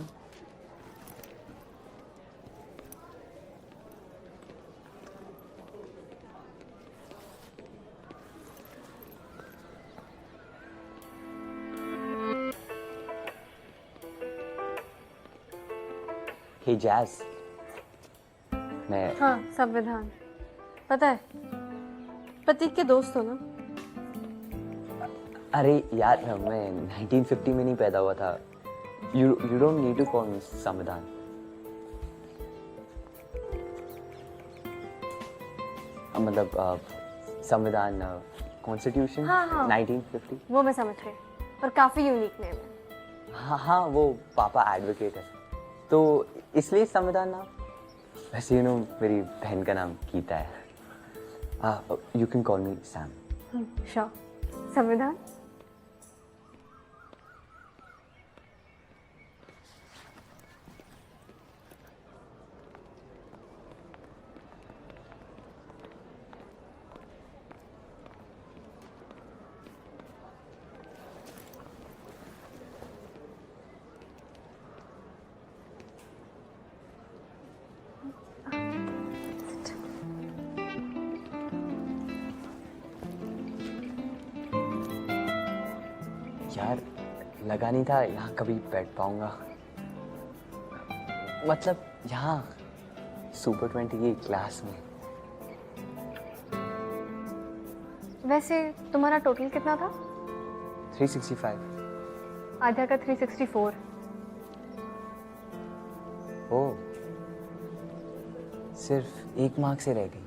हे जैज, मैं हाँ, संविधान पता है, प्रतीक के दोस्त हो ना? अरे यार, मैं 1950 में नहीं पैदा हुआ था। You don't need to call me Samvidhan. मतलब संविधान, कॉन्स्टिट्यूशन, हाँ, हाँ। 1950। वो मैं समझ गई, पर काफ़ी यूनिक नेम है। हाँ, वो पापा एडवोकेट है, तो इसलिए संविधान नाम। वैसे मेरी बहन का नाम गीता है। You can call me Sam. Sure. संविधान। यार लगा नहीं था यहाँ कभी बैठ पाऊंगा, मतलब यहाँ सुपर 20 की क्लास में। वैसे तुम्हारा टोटल कितना था? 365। आध्या का 364। ओ, सिर्फ एक मार्क से रह गई।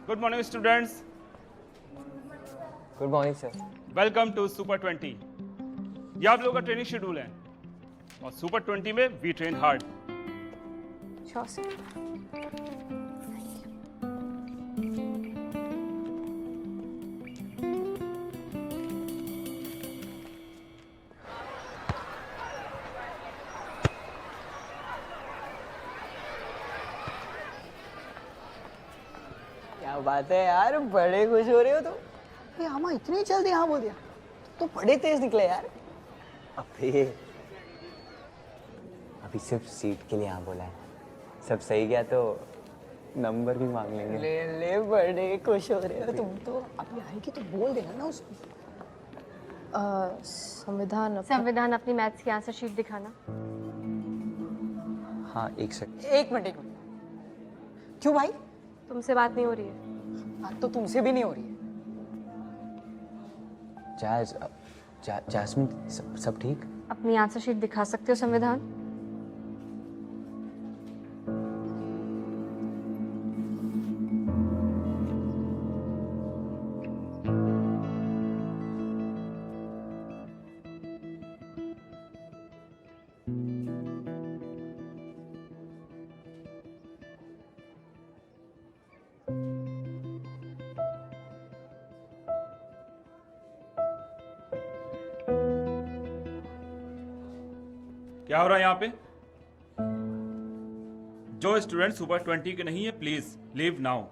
Good morning students, good morning sir. Welcome to super 20। ये आप लोगों का ट्रेनिंग शेड्यूल है और सुपर 20 में we train hard. Sure sir. क्या बात है यार, बड़े खुश हो रहे हो तुम। ये हमा इतनी जल्दी हाँ बोल दिया, तो बड़े तेज निकले यार। अभी सिर्फ सीट के लिए हाँ बोला है, सब सही गया तो नंबर भी मांग लेंगे। ले ले, बड़े खुश हो रहे हो तुम तो। अभी आएगी तो बोल देना ना उसको। संविधान अपनी मैथ्स की आंसर शीट दिखाना। हाँ एक सेकंड। एक मिनट। क्यों भाई? तुमसे बात नहीं हो रही है? बात तो तुमसे भी नहीं हो रही है। जैस्मिन सब ठीक? अपनी आंसर शीट दिखा सकते हो संविधान? क्या हो रहा है यहाँ पे? जो स्टूडेंट सुपर 20 के नहीं है प्लीज लीव नाउ।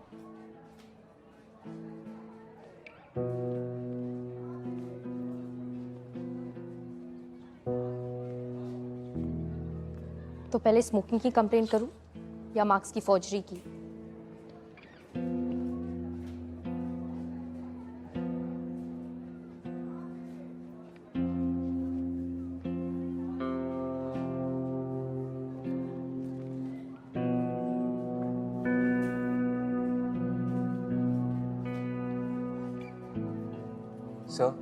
तो पहले स्मोकिंग की कंप्लेंट करूं या मार्क्स की फौजरी की? Sir?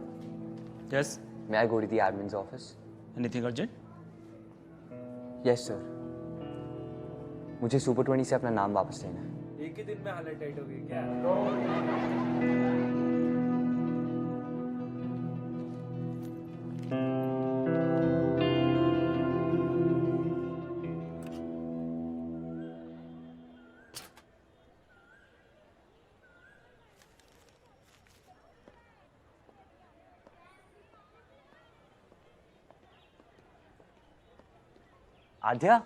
Yes? May I go to the admin's office? Anything urgent? Yes, sir. मुझे सुपर 20 से अपना नाम वापस लेना है। एक ही दिन में हालत टाइट हो गई क्या? आध्या?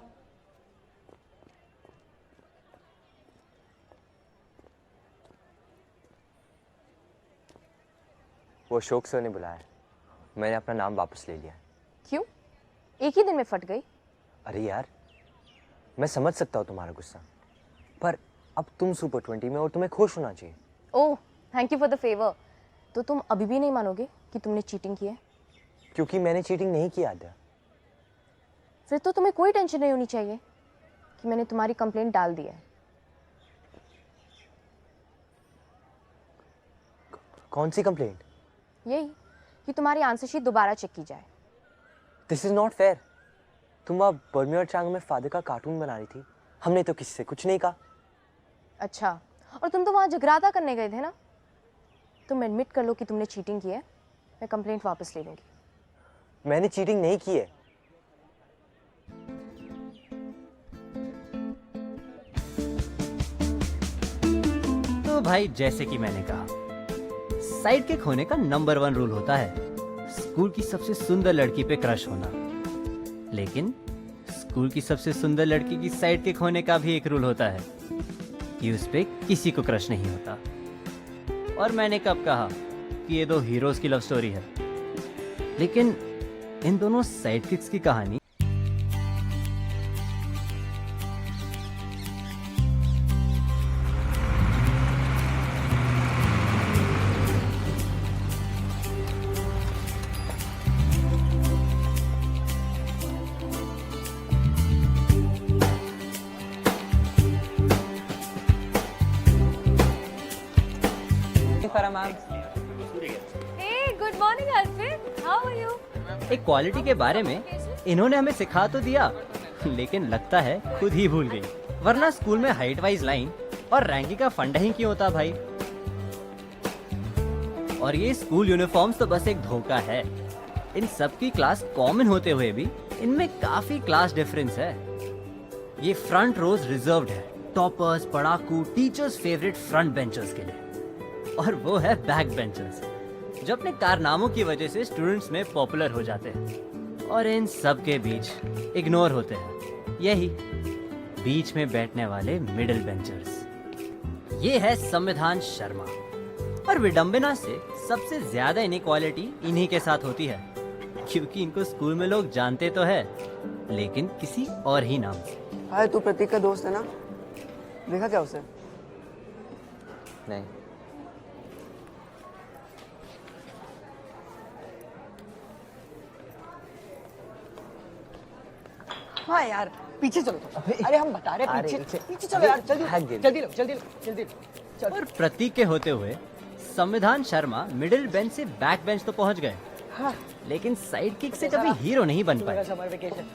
वो अशोक सर ने बुलाया, मैंने अपना नाम वापस ले लिया। क्यों? एक ही दिन में फट गई? अरे यार, मैं समझ सकता हूँ तुम्हारा गुस्सा, पर अब तुम सुपर 20 में और तुम्हें खुश होना चाहिए। Oh, thank you for the favour. तो तुम अभी भी नहीं मानोगे कि तुमने चीटिंग की है? क्योंकि मैंने चीटिंग नहीं की आध्या। फिर तो तुम्हें कोई टेंशन नहीं होनी चाहिए कि मैंने तुम्हारी कंप्लेंट डाल दी है। कौन सी कंप्लेंट? यही कि तुम्हारी आंसर शीट दोबारा चेक की जाए। This is not fair. तुम अब बर्मी और चांग में फादर का कार्टून बना रही थी, हमने तो किसी से कुछ नहीं कहा। अच्छा, और तुम तो वहाँ जगराता करने गए थे ना? तुम एडमिट कर लो कि तुमने चीटिंग की है, मैं कंप्लेंट वापस ले लूँगी। मैंने चीटिंग नहीं की है। तो भाई जैसे कि मैंने कहा, साइड किक होने का नंबर 1 रूल होता है स्कूल की सबसे सुंदर लड़की पे क्रश होना। लेकिन स्कूल की सबसे सुंदर लड़की की साइड किक होने का भी एक रूल होता है कि उस पे किसी को क्रश नहीं होता। और मैंने कब कहा कि ये दो हीरोज की लव स्टोरी है? लेकिन इन दोनों साइड किक्स की कहानी Farah ma'am. Hey, good morning, Alfred. How are you? एक क्वालिटी के बारे में इन्होंने हमें सिखा तो दिया, लेकिन लगता है खुद ही भूल गई। वरना स्कूल में हाइट वाइज लाइन और रैंकिंग का फंडा ही क्यों होता भाई। और ये स्कूल यूनिफॉर्म्स तो बस एक धोखा है। इन सब की क्लास कॉमन होते हुए भी इनमें काफी क्लास डिफरेंस है। ये फ्रंट रोज रिजर्व्ड है टॉपर्स, पढ़ाकू, टीचर्स फेवरेट फ्रंट बेंचर्स के लिए, और वो है बैक बेंचर्स जो अपने कारनामों की वजह से स्टूडेंट्स में पॉपुलर हो जाते हैं और इन सब के बीच इग्नोर होते हैं यही बीच में बैठने वाले मिडिल बेंचर्स। ये है संविधान शर्मा, और विडंबना से सबसे ज्यादा इनइक्वालिटी इन्हीं के साथ होती है, क्योंकि इनको स्कूल में लोग जानते तो है लेकिन किसी और ही नाम से। हाय, तू प्रतीक का दोस्त है ना? देखा क्या उसे? नहीं। हाँ यार, पीछे चलो तो। अरे हम बता रहे पीछे पीछे चलो यार, जल्दी जल्दी लो जल्दी लो जल्दी लो। और प्रतीक के होते हुए संविधान शर्मा मिडिल बेंच से बैक बेंच तो पहुंच गए, हाँ। लेकिन साइड किक से कभी हीरो नहीं बन पाए। Summer vacation.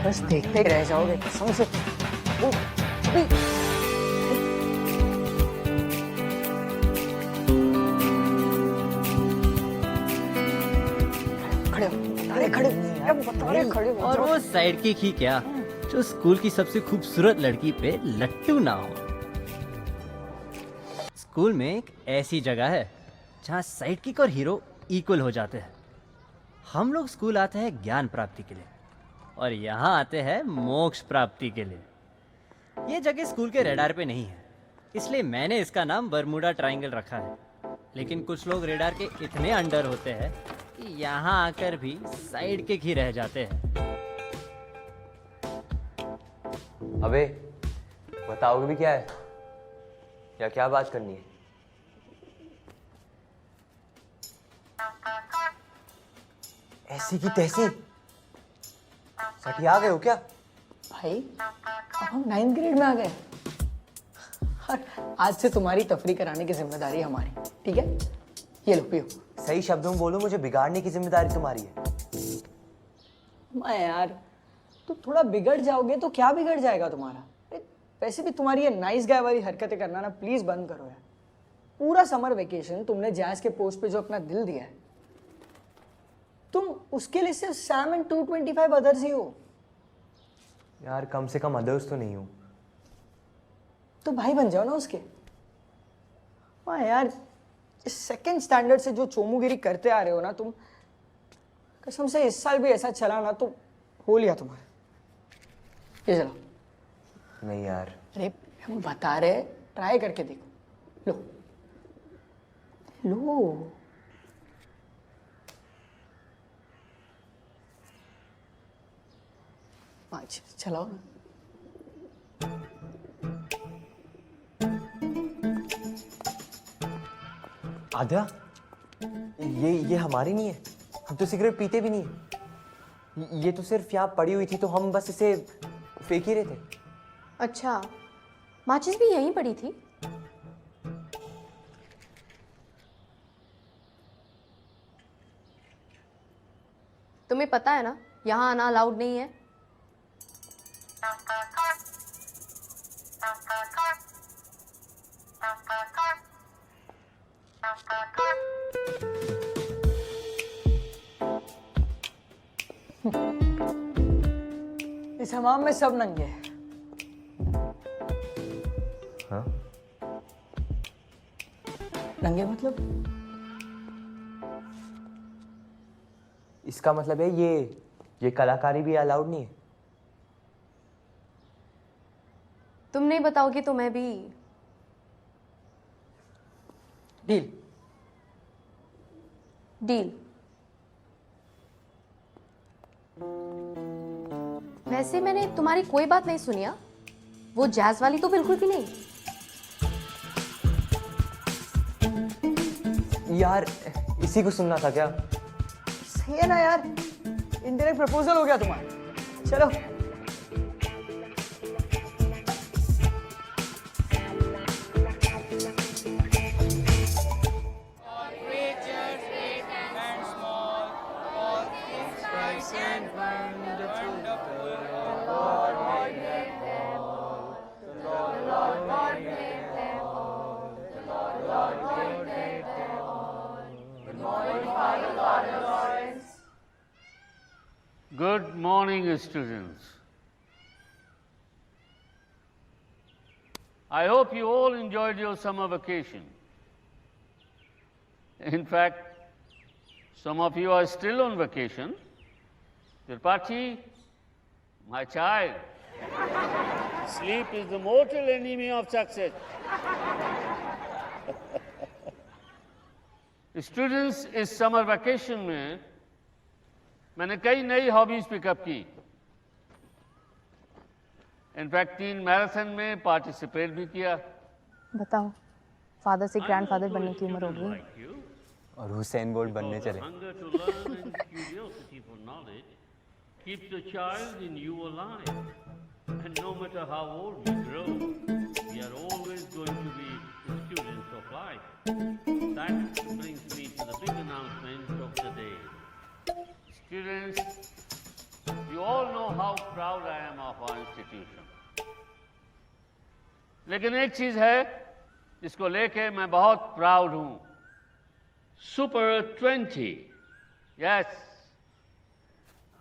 बस देखते ही रह जाओगे कसम से। खड़े और वो साइड किक ही क्या जो स्कूल की सबसे खूबसूरत लड़की पे लट्टू ना हो। स्कूल में एक ऐसी जगह है जहाँ साइड किक और हीरो इक्वल हो जाते हैं। हम लोग स्कूल आते हैं ज्ञान प्राप्ति के लिए और यहाँ आते हैं मोक्ष प्राप्ति के लिए। ये जगह स्कूल के रेडार पे नहीं है, इसलिए मैंने इसका नाम बरमूडा ट्रायंगल रखा है। लेकिन कुछ लोग रेडार के इतने अंडर होते हैं कि यहाँ आकर भी साइड किक ही रह जाते हैं। अबे बताओगे भी क्या है या क्या बात करनी है? ऐसी की तैसी सटिया गए हो क्या? भाई अब हम 9th ग्रेड में आ गए और आज से तुम्हारी तफरीह कराने की जिम्मेदारी हमारी, ठीक है? ये लो पियो। सही शब्दों में बोलो, मुझे बिगाड़ने की जिम्मेदारी तुम्हारी है। मैं यार, तुम थोड़ा बिगड़ जाओगे तो क्या बिगड़ जाएगा तुम्हारा? वैसे भी तुम्हारी ये नाइस गाय वाली हरकतें करना ना प्लीज बंद करो यार। पूरा समर वेकेशन तुमने जैज के पोस्ट पे जो अपना दिल दिया है, तुम उसके लिए सिर्फ सैम एंड 225 अदर्स ही हो यार। कम से कम अदर्स तो नहीं हूं तो भाई बन जाओ ना उसके। हाँ यार, इस सेकंड स्टैंडर्ड से जो चोमुगिरी करते आ रहे हो ना तुम, कसम से इस साल भी ऐसा चला ना तो हो लिया तुम्हारा। ये चलो। नहीं यार। अरे हम बता रहे, ट्राई करके देखो। लो लो। आज चलाओ ना। आद्या, ये हमारी नहीं है। हम तो सिगरेट पीते भी नहीं है। ये तो सिर्फ यहाँ पड़ी हुई थी तो हम बस इसे फेंक ही रहे थे। अच्छा, माचिस भी यहीं पड़ी थी? तुम्हें पता है ना यहाँ आना अलाउड नहीं है। इस हमाम में सब नंगे हैं। हाँ? नंगे मतलब? इसका मतलब है ये कलाकारी भी अलाउड नहीं है। तुम नहीं बताओगी तो मैं भी। डील। डील। वैसे मैंने तुम्हारी कोई बात नहीं सुनी। हाँ? वो जैज वाली तो बिल्कुल भी नहीं। यार इसी को सुनना था क्या? सही है ना यार, इनडायरेक्ट प्रपोजल हो गया तुम्हारा। चलो Good morning, students. I hope you all enjoyed your summer vacation. In fact, some of you are still on vacation. Tripathi, my child, sleep is the mortal enemy of success. Students, इस summer vacation में मैंने कई नई hobbies pickup की। In fact 3 marathon में participate भी किया। बताओ, फादर से ग्रैंडफादर बनने की उम्र हो गई और हुसैन बोल्ट बनने चले। Keeps the child in you alive, and no matter how old we grow, we are always going to be students of life. That brings me to the big announcement of the day. Students, you all know how proud I am of our institution. लेकिन एक चीज है जिसको लेके मैं बहुत proud हूं। Super 20, yes.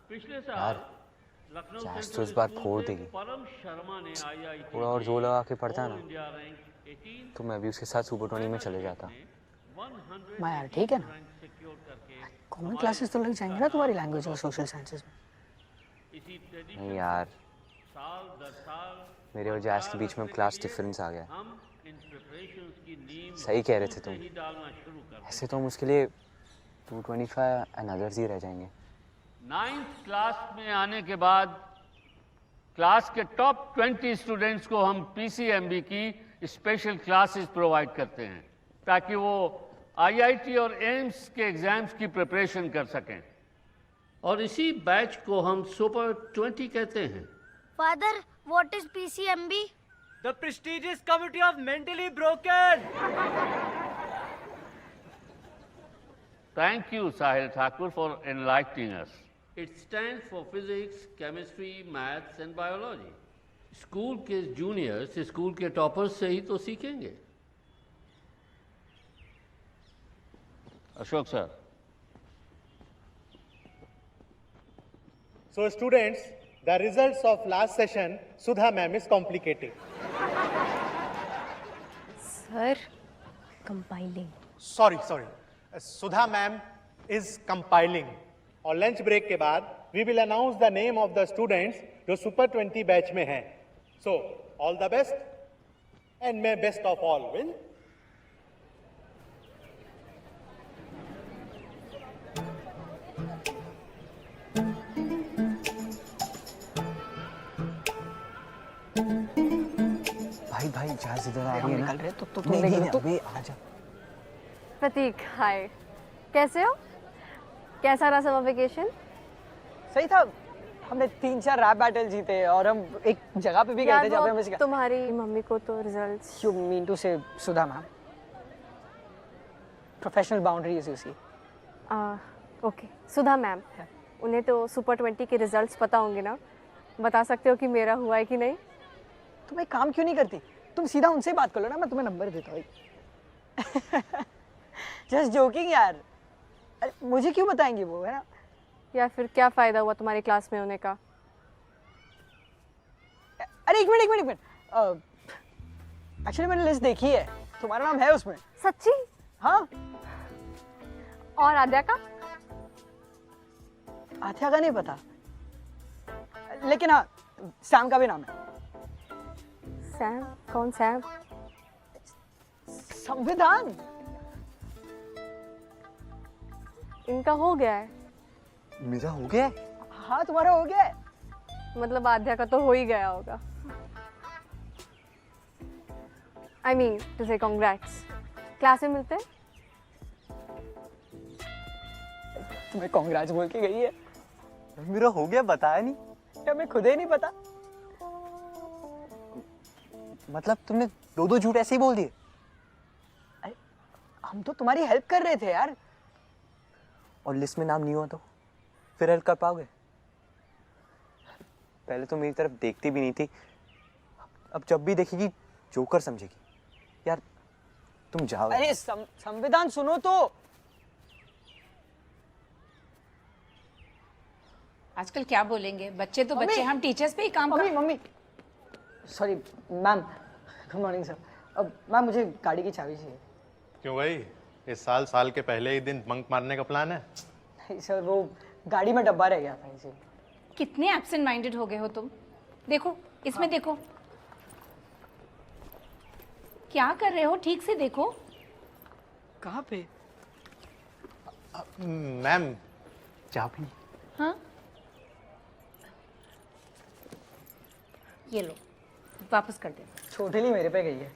पिछले साल लखनऊ जैस तो इस बार फोड़ देगी। परम शर्मा ने IIT थोड़ा और जोर लगा के पढ़ता ना तो मैं भी उसके साथ सुपर 20 में चले जाता। मैं यार ठीक है ना, कॉमन क्लासेस तो लग जाएंगे ना तुम्हारी लैंग्वेज और सोशल साइंसेस में। नहीं यार, मेरे और जैस के बीच में क्लास डिफरेंस आ गया। सही कह रहे थे तुम। ऐसे तो हम उसके लिए 225 एंड अदर्स ही रह जाएंगे। 9th क्लास में आने के बाद क्लास के टॉप 20 स्टूडेंट्स को हम PCMB की स्पेशल क्लासेस प्रोवाइड करते हैं ताकि वो IIT और एम्स के एग्जाम्स की प्रिपरेशन कर सकें, और इसी बैच को हम सुपर 20 कहते हैं। Father, what is PCMB? The prestigious committee of mentally broken. Thank you, Sahil Thakur, for enlightening us. It stands for physics, chemistry, maths and biology. School के जूनियर्स स्कूल के टॉपर्स से ही तो सीखेंगे। Ashok sir. So students, the results of last session, Sudha ma'am is complicating. Sir, compiling. Sorry. Sudha ma'am is compiling. और lunch break के बाद we will announce the name of the students जो super 20 batch में हैं. So all the best and may best of all win. भाई जहाज इधर आ रही है ना। निकल रहे तो नहीं, अबे आजा। प्रतीक, हाय, कैसे हो? कैसा रहा समर वेकेशन? सही था। हमने 3-4 रैप बैटल जीते और हम एक जगह पे भी गए थे जहाँ पे हमें तुम्हारी मम्मी को तो results. You mean to say Sudha ma'am? Professional boundaries you see. Okay, Sudha ma'am, उन्हें तो सुपर 20 के रिजल्ट्स पता होंगे ना? बता सकते हो कि मेरा हुआ है कि नहीं? तुम एक काम क्यों नहीं करती? तुम सीधा उनसे बात कर लो ना, मैं तुम्हें नंबर देता हूँ। जस्ट जोकिंग यार। अरे मुझे क्यों बताएंगी वो, है ना? या फिर क्या फ़ायदा हुआ तुम्हारी क्लास में होने का? अरे एक मिनट। एक्चुअली मैंने लिस्ट देखी है, तुम्हारा नाम है उसमें। सच्ची? हाँ। और आद्या का? आद्या का नहीं पता, लेकिन हाँ सैम का भी नाम है। सैम? कौन सैम? संविधान। इनका हो गया है। मेरा हो गया है? हाँ तुम्हारा हो गया है। मतलब आद्या का तो हो ही गया होगा। I mean to say congrats. Class में मिलते हैं? तुम्हें कांग्रेस बोल के गई है। मेरा हो गया बताया नहीं। हमें खुद ही नहीं पता। मतलब तुमने दो झूठ ऐसे ही बोल दिए? हम तो तुम्हारी हेल्प कर रहे थे यार। और लिस्ट में नाम नहीं हुआ तो फिर हेल्प कर पाओगे? पहले तो मेरी तरफ देखती भी नहीं थी, अब जब भी देखेगी जोकर समझेगी। यार तुम जाओ। अरे संविधान सुनो तो। आजकल क्या बोलेंगे बच्चे, तो बच्चे, हम टीचर्स पे ही काम mummy mummy sorry ma'am, good morning sir. अब मैम मुझे गाड़ी की चाबी चाहिए। क्यों भाई, इस साल के पहले ही दिन बंक मारने का प्लान है? नहीं सर, वो गाड़ी में डब्बा रह गया था इसे। कितने एब्सेंट माइंडेड हो गए हो तुम। देखो इसमें देखो क्या कर रहे हो, ठीक से देखो। कहाँ पे? मैम चाबी। हाँ ये लो, वापस कर दे। छोटेली मेरे पे गई है।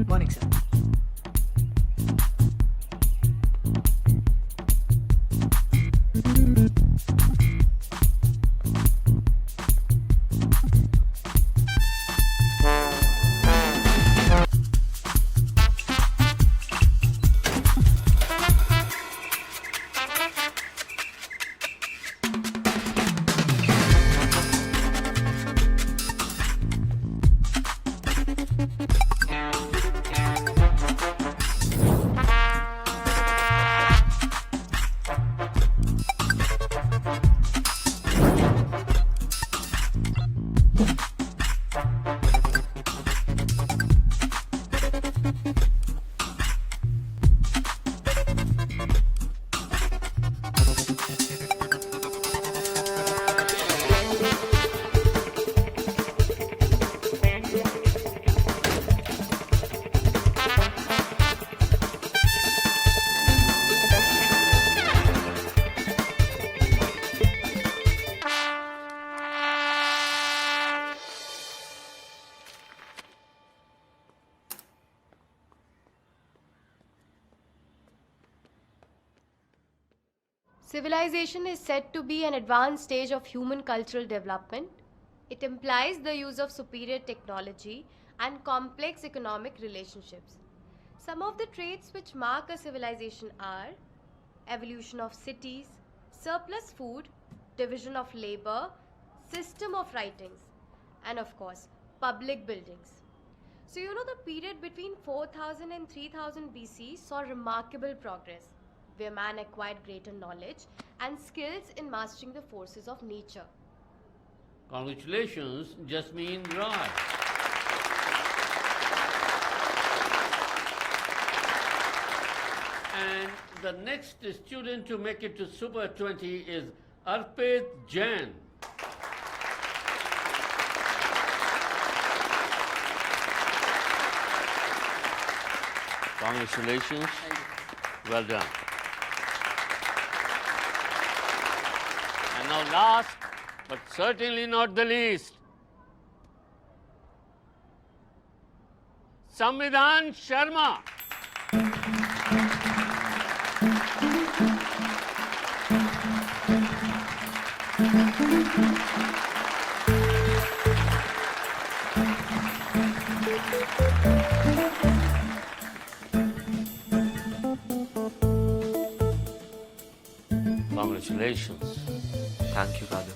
Morning sir. Civilization is said to be an advanced stage of human cultural development. It implies the use of superior technology and complex economic relationships. Some of the traits which mark a civilization are evolution of cities, surplus food, division of labor, system of writings, and of course, public buildings. So you know the period between 4000 and 3000 BC saw remarkable progress, where man acquired greater knowledge and skills in mastering the forces of nature. Congratulations just mean right. And the next student to make it to Super 20 is Arpit Jain. Congratulations. Well done. And now last, but certainly not the least, Samvidhan Sharma. Congratulations. Thank you, Radu.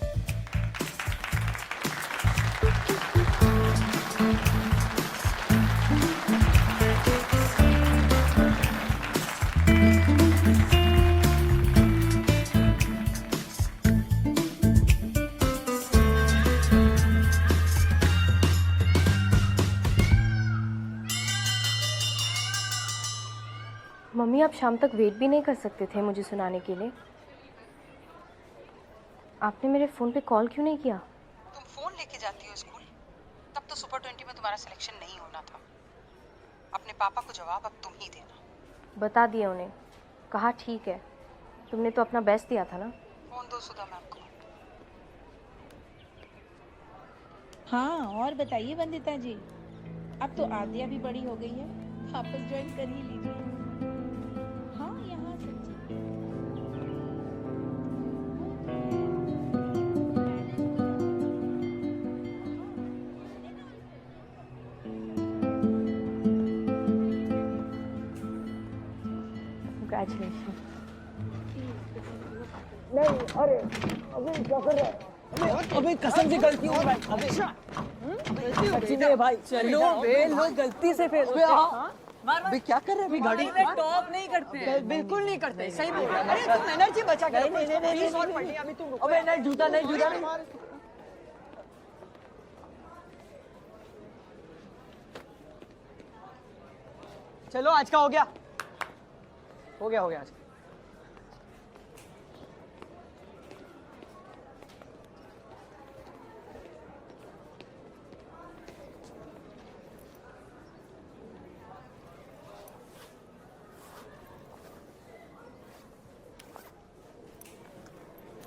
Mummy mummy आप शाम तक wait भी नहीं कर सकते थे मुझे सुनाने के लिए? आपने मेरे फ़ोन पे कॉल क्यों नहीं किया? तुम फोन लेके जाती हो स्कूल, तब तो सुपर 20 में तुम्हारा सिलेक्शन नहीं होना था। अपने पापा को जवाब अब तुम ही देना। बता दिया उन्हें, कहा ठीक है, तुमने तो अपना बेस्ट दिया था ना। फोन दो सुधा मैम को। हाँ, और बताइए वंदिता जी, अब तो आद्या भी बड़ी हो गई है, वापस ज्वाइन कर ही लीजिए। हाँ, यहाँ सच्ची। Congratulations. नहीं, अरे अबे क्या कर रहा है? अबे कसम से गलती हो भाई। अबे सच्ची में भाई, चलो बे, लोग गलती से फेल होते हैं। हाँ? अबे क्या कर रहे हैं? अभी गाड़ी टॉप नहीं करते हैं। बिल्कुल नहीं करते, सही बोल रहा है। अरे तुम एनर्जी बचा कर प्लीज और पढ़िए, अभी तुम रुको। अबे नहीं जूता नहीं। चलो आज का हो गया आज।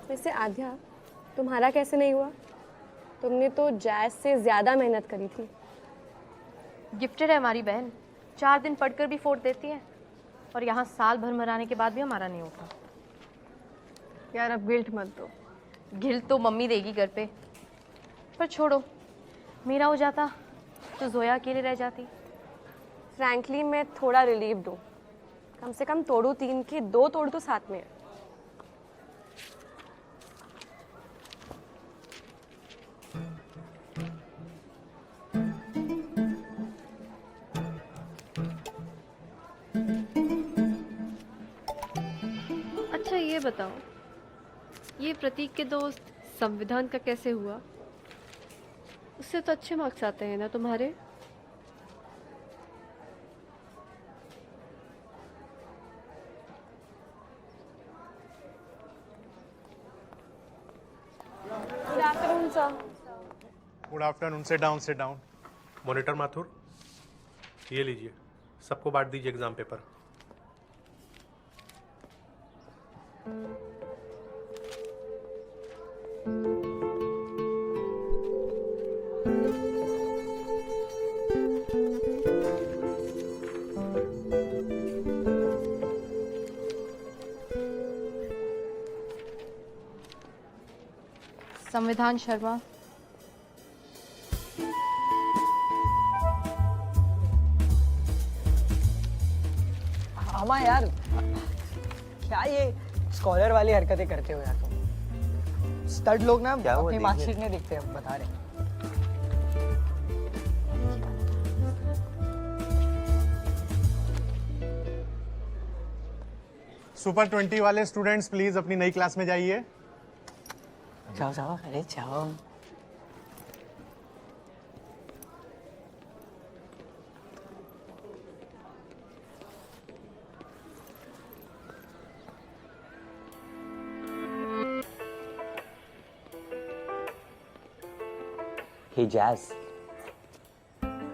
वैसे आध्या, तुम्हारा कैसे नहीं हुआ? तुमने तो जैज से ज़्यादा मेहनत करी थी। गिफ्टेड है हमारी बहन, 4 दिन पढ़कर भी फोड़ देती है, और यहाँ साल भर मराने के बाद भी हमारा नहीं होता। यार अब गिल्ट मत दो। गिल्ट तो मम्मी देगी घर पे, पर छोड़ो, मेरा हो जाता तो जोया अकेले रह जाती। फ्रैंकली मैं थोड़ा रिलीव्ड हूँ, कम से कम तोड़ू 3 की 2 तोड़ तो साथ में है। अच्छा ये बताओ, ये प्रतीक के दोस्त संविधान का कैसे हुआ? उससे तो अच्छे मार्क्स आते हैं ना तुम्हारे? Good afternoon sir. Good afternoon, sit down. Monitor Mathur, ये लीजिए, सबको बांट दीजिए एग्जाम पेपर। संविधान शर्मा, हाँ यार, क्या ये स्कॉलर वाली हरकतें करते हो यार तुम? स्टड लोग ना अपनी मार्कशीट में देखते हैं, बता रहे हैं। सुपर 20 वाले स्टूडेंट्स प्लीज अपनी नई क्लास में जाइए। जाओ, अरे जाओ। हे जैज,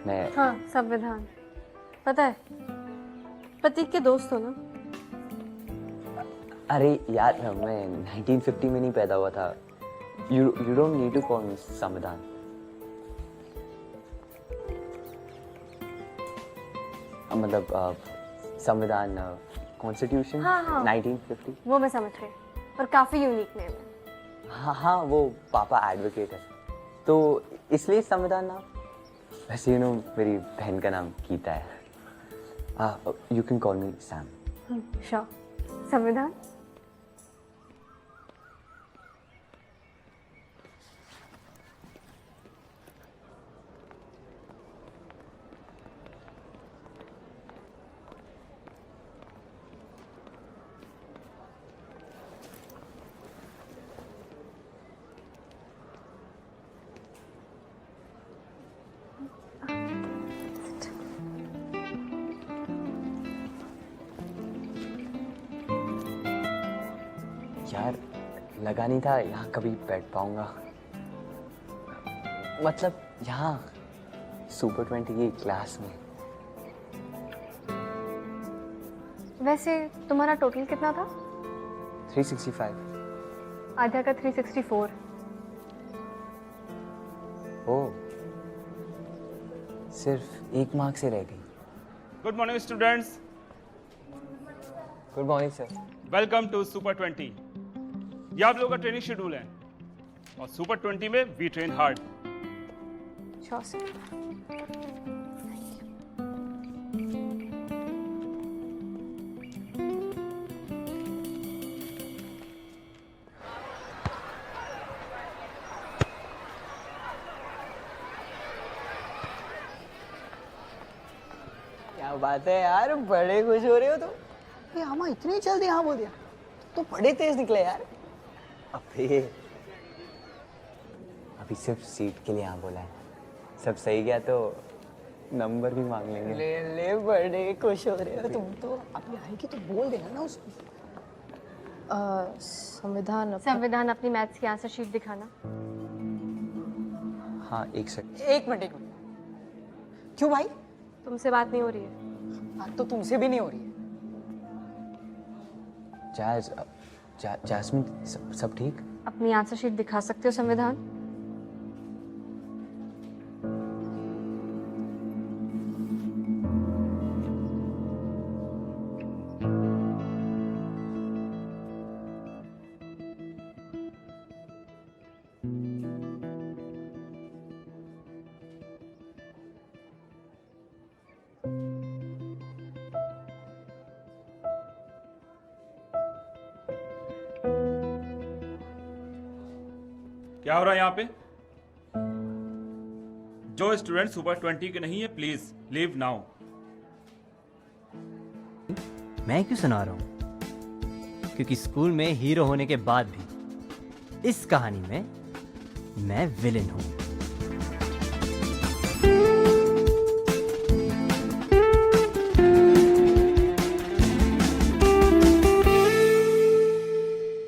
मैं हाँ संविधान, पता है प्रतीक के दोस्त हो ना? अरे यार मैं 1950 में नहीं पैदा हुआ था। You don't need to call me Samvidhan. मतलब संविधान, कॉन्स्टिट्यूशन, हाँ। 1950। वो मैं समझ गई, पर काफ़ी यूनिक नेम है। हाँ, वो पापा एडवोकेट है तो इसलिए संविधान नाम। वैसे मेरी बहन का नाम गीता है। You can call me Sam. Sure. संविधान। यार लगा नहीं था यहाँ कभी बैठ पाऊंगा। मतलब यहाँ सुपर 20 की क्लास में। वैसे तुम्हारा टोटल कितना था? 365। आध्या का 364। ओह, सिर्फ 1 मार्क से रह गई। Good morning students, good morning sir. Welcome to super 20। ये आप लोगों का ट्रेनिंग शेड्यूल है और सुपर 20 में we train hard. Sure sir. क्या बात है यार, बड़े खुश हो रहे हो तुम। ये आमा इतनी जल्दी हाँ बोल दिया, तो बड़े तेज निकले यार। अभी सिर्फ सीट के लिए यहाँ बोला है। सब सही गया तो नंबर भी मांग लेंगे। ले ले, बड़े खुश हो रहे हो तुम तो। अभी आएगी तो बोल देना ना उसको। संविधान अपनी मैथ्स की आंसर शीट दिखाना। हाँ, एक सेकंड। एक मिनट। क्यों भाई? तुमसे बात नहीं हो रही है? बात तो तुमसे भी नहीं हो रही है। जैस्मिन, सब ठीक? अपनी आंसर शीट दिखा सकते हो संविधान? क्या हो रहा है यहाँ पे? जो स्टूडेंट सुपर 20 के नहीं है, प्लीज लीव नाउ। मैं क्यों सुना रहा हूं? क्योंकि स्कूल में हीरो होने के बाद भी इस कहानी में मैं विलेन हूं।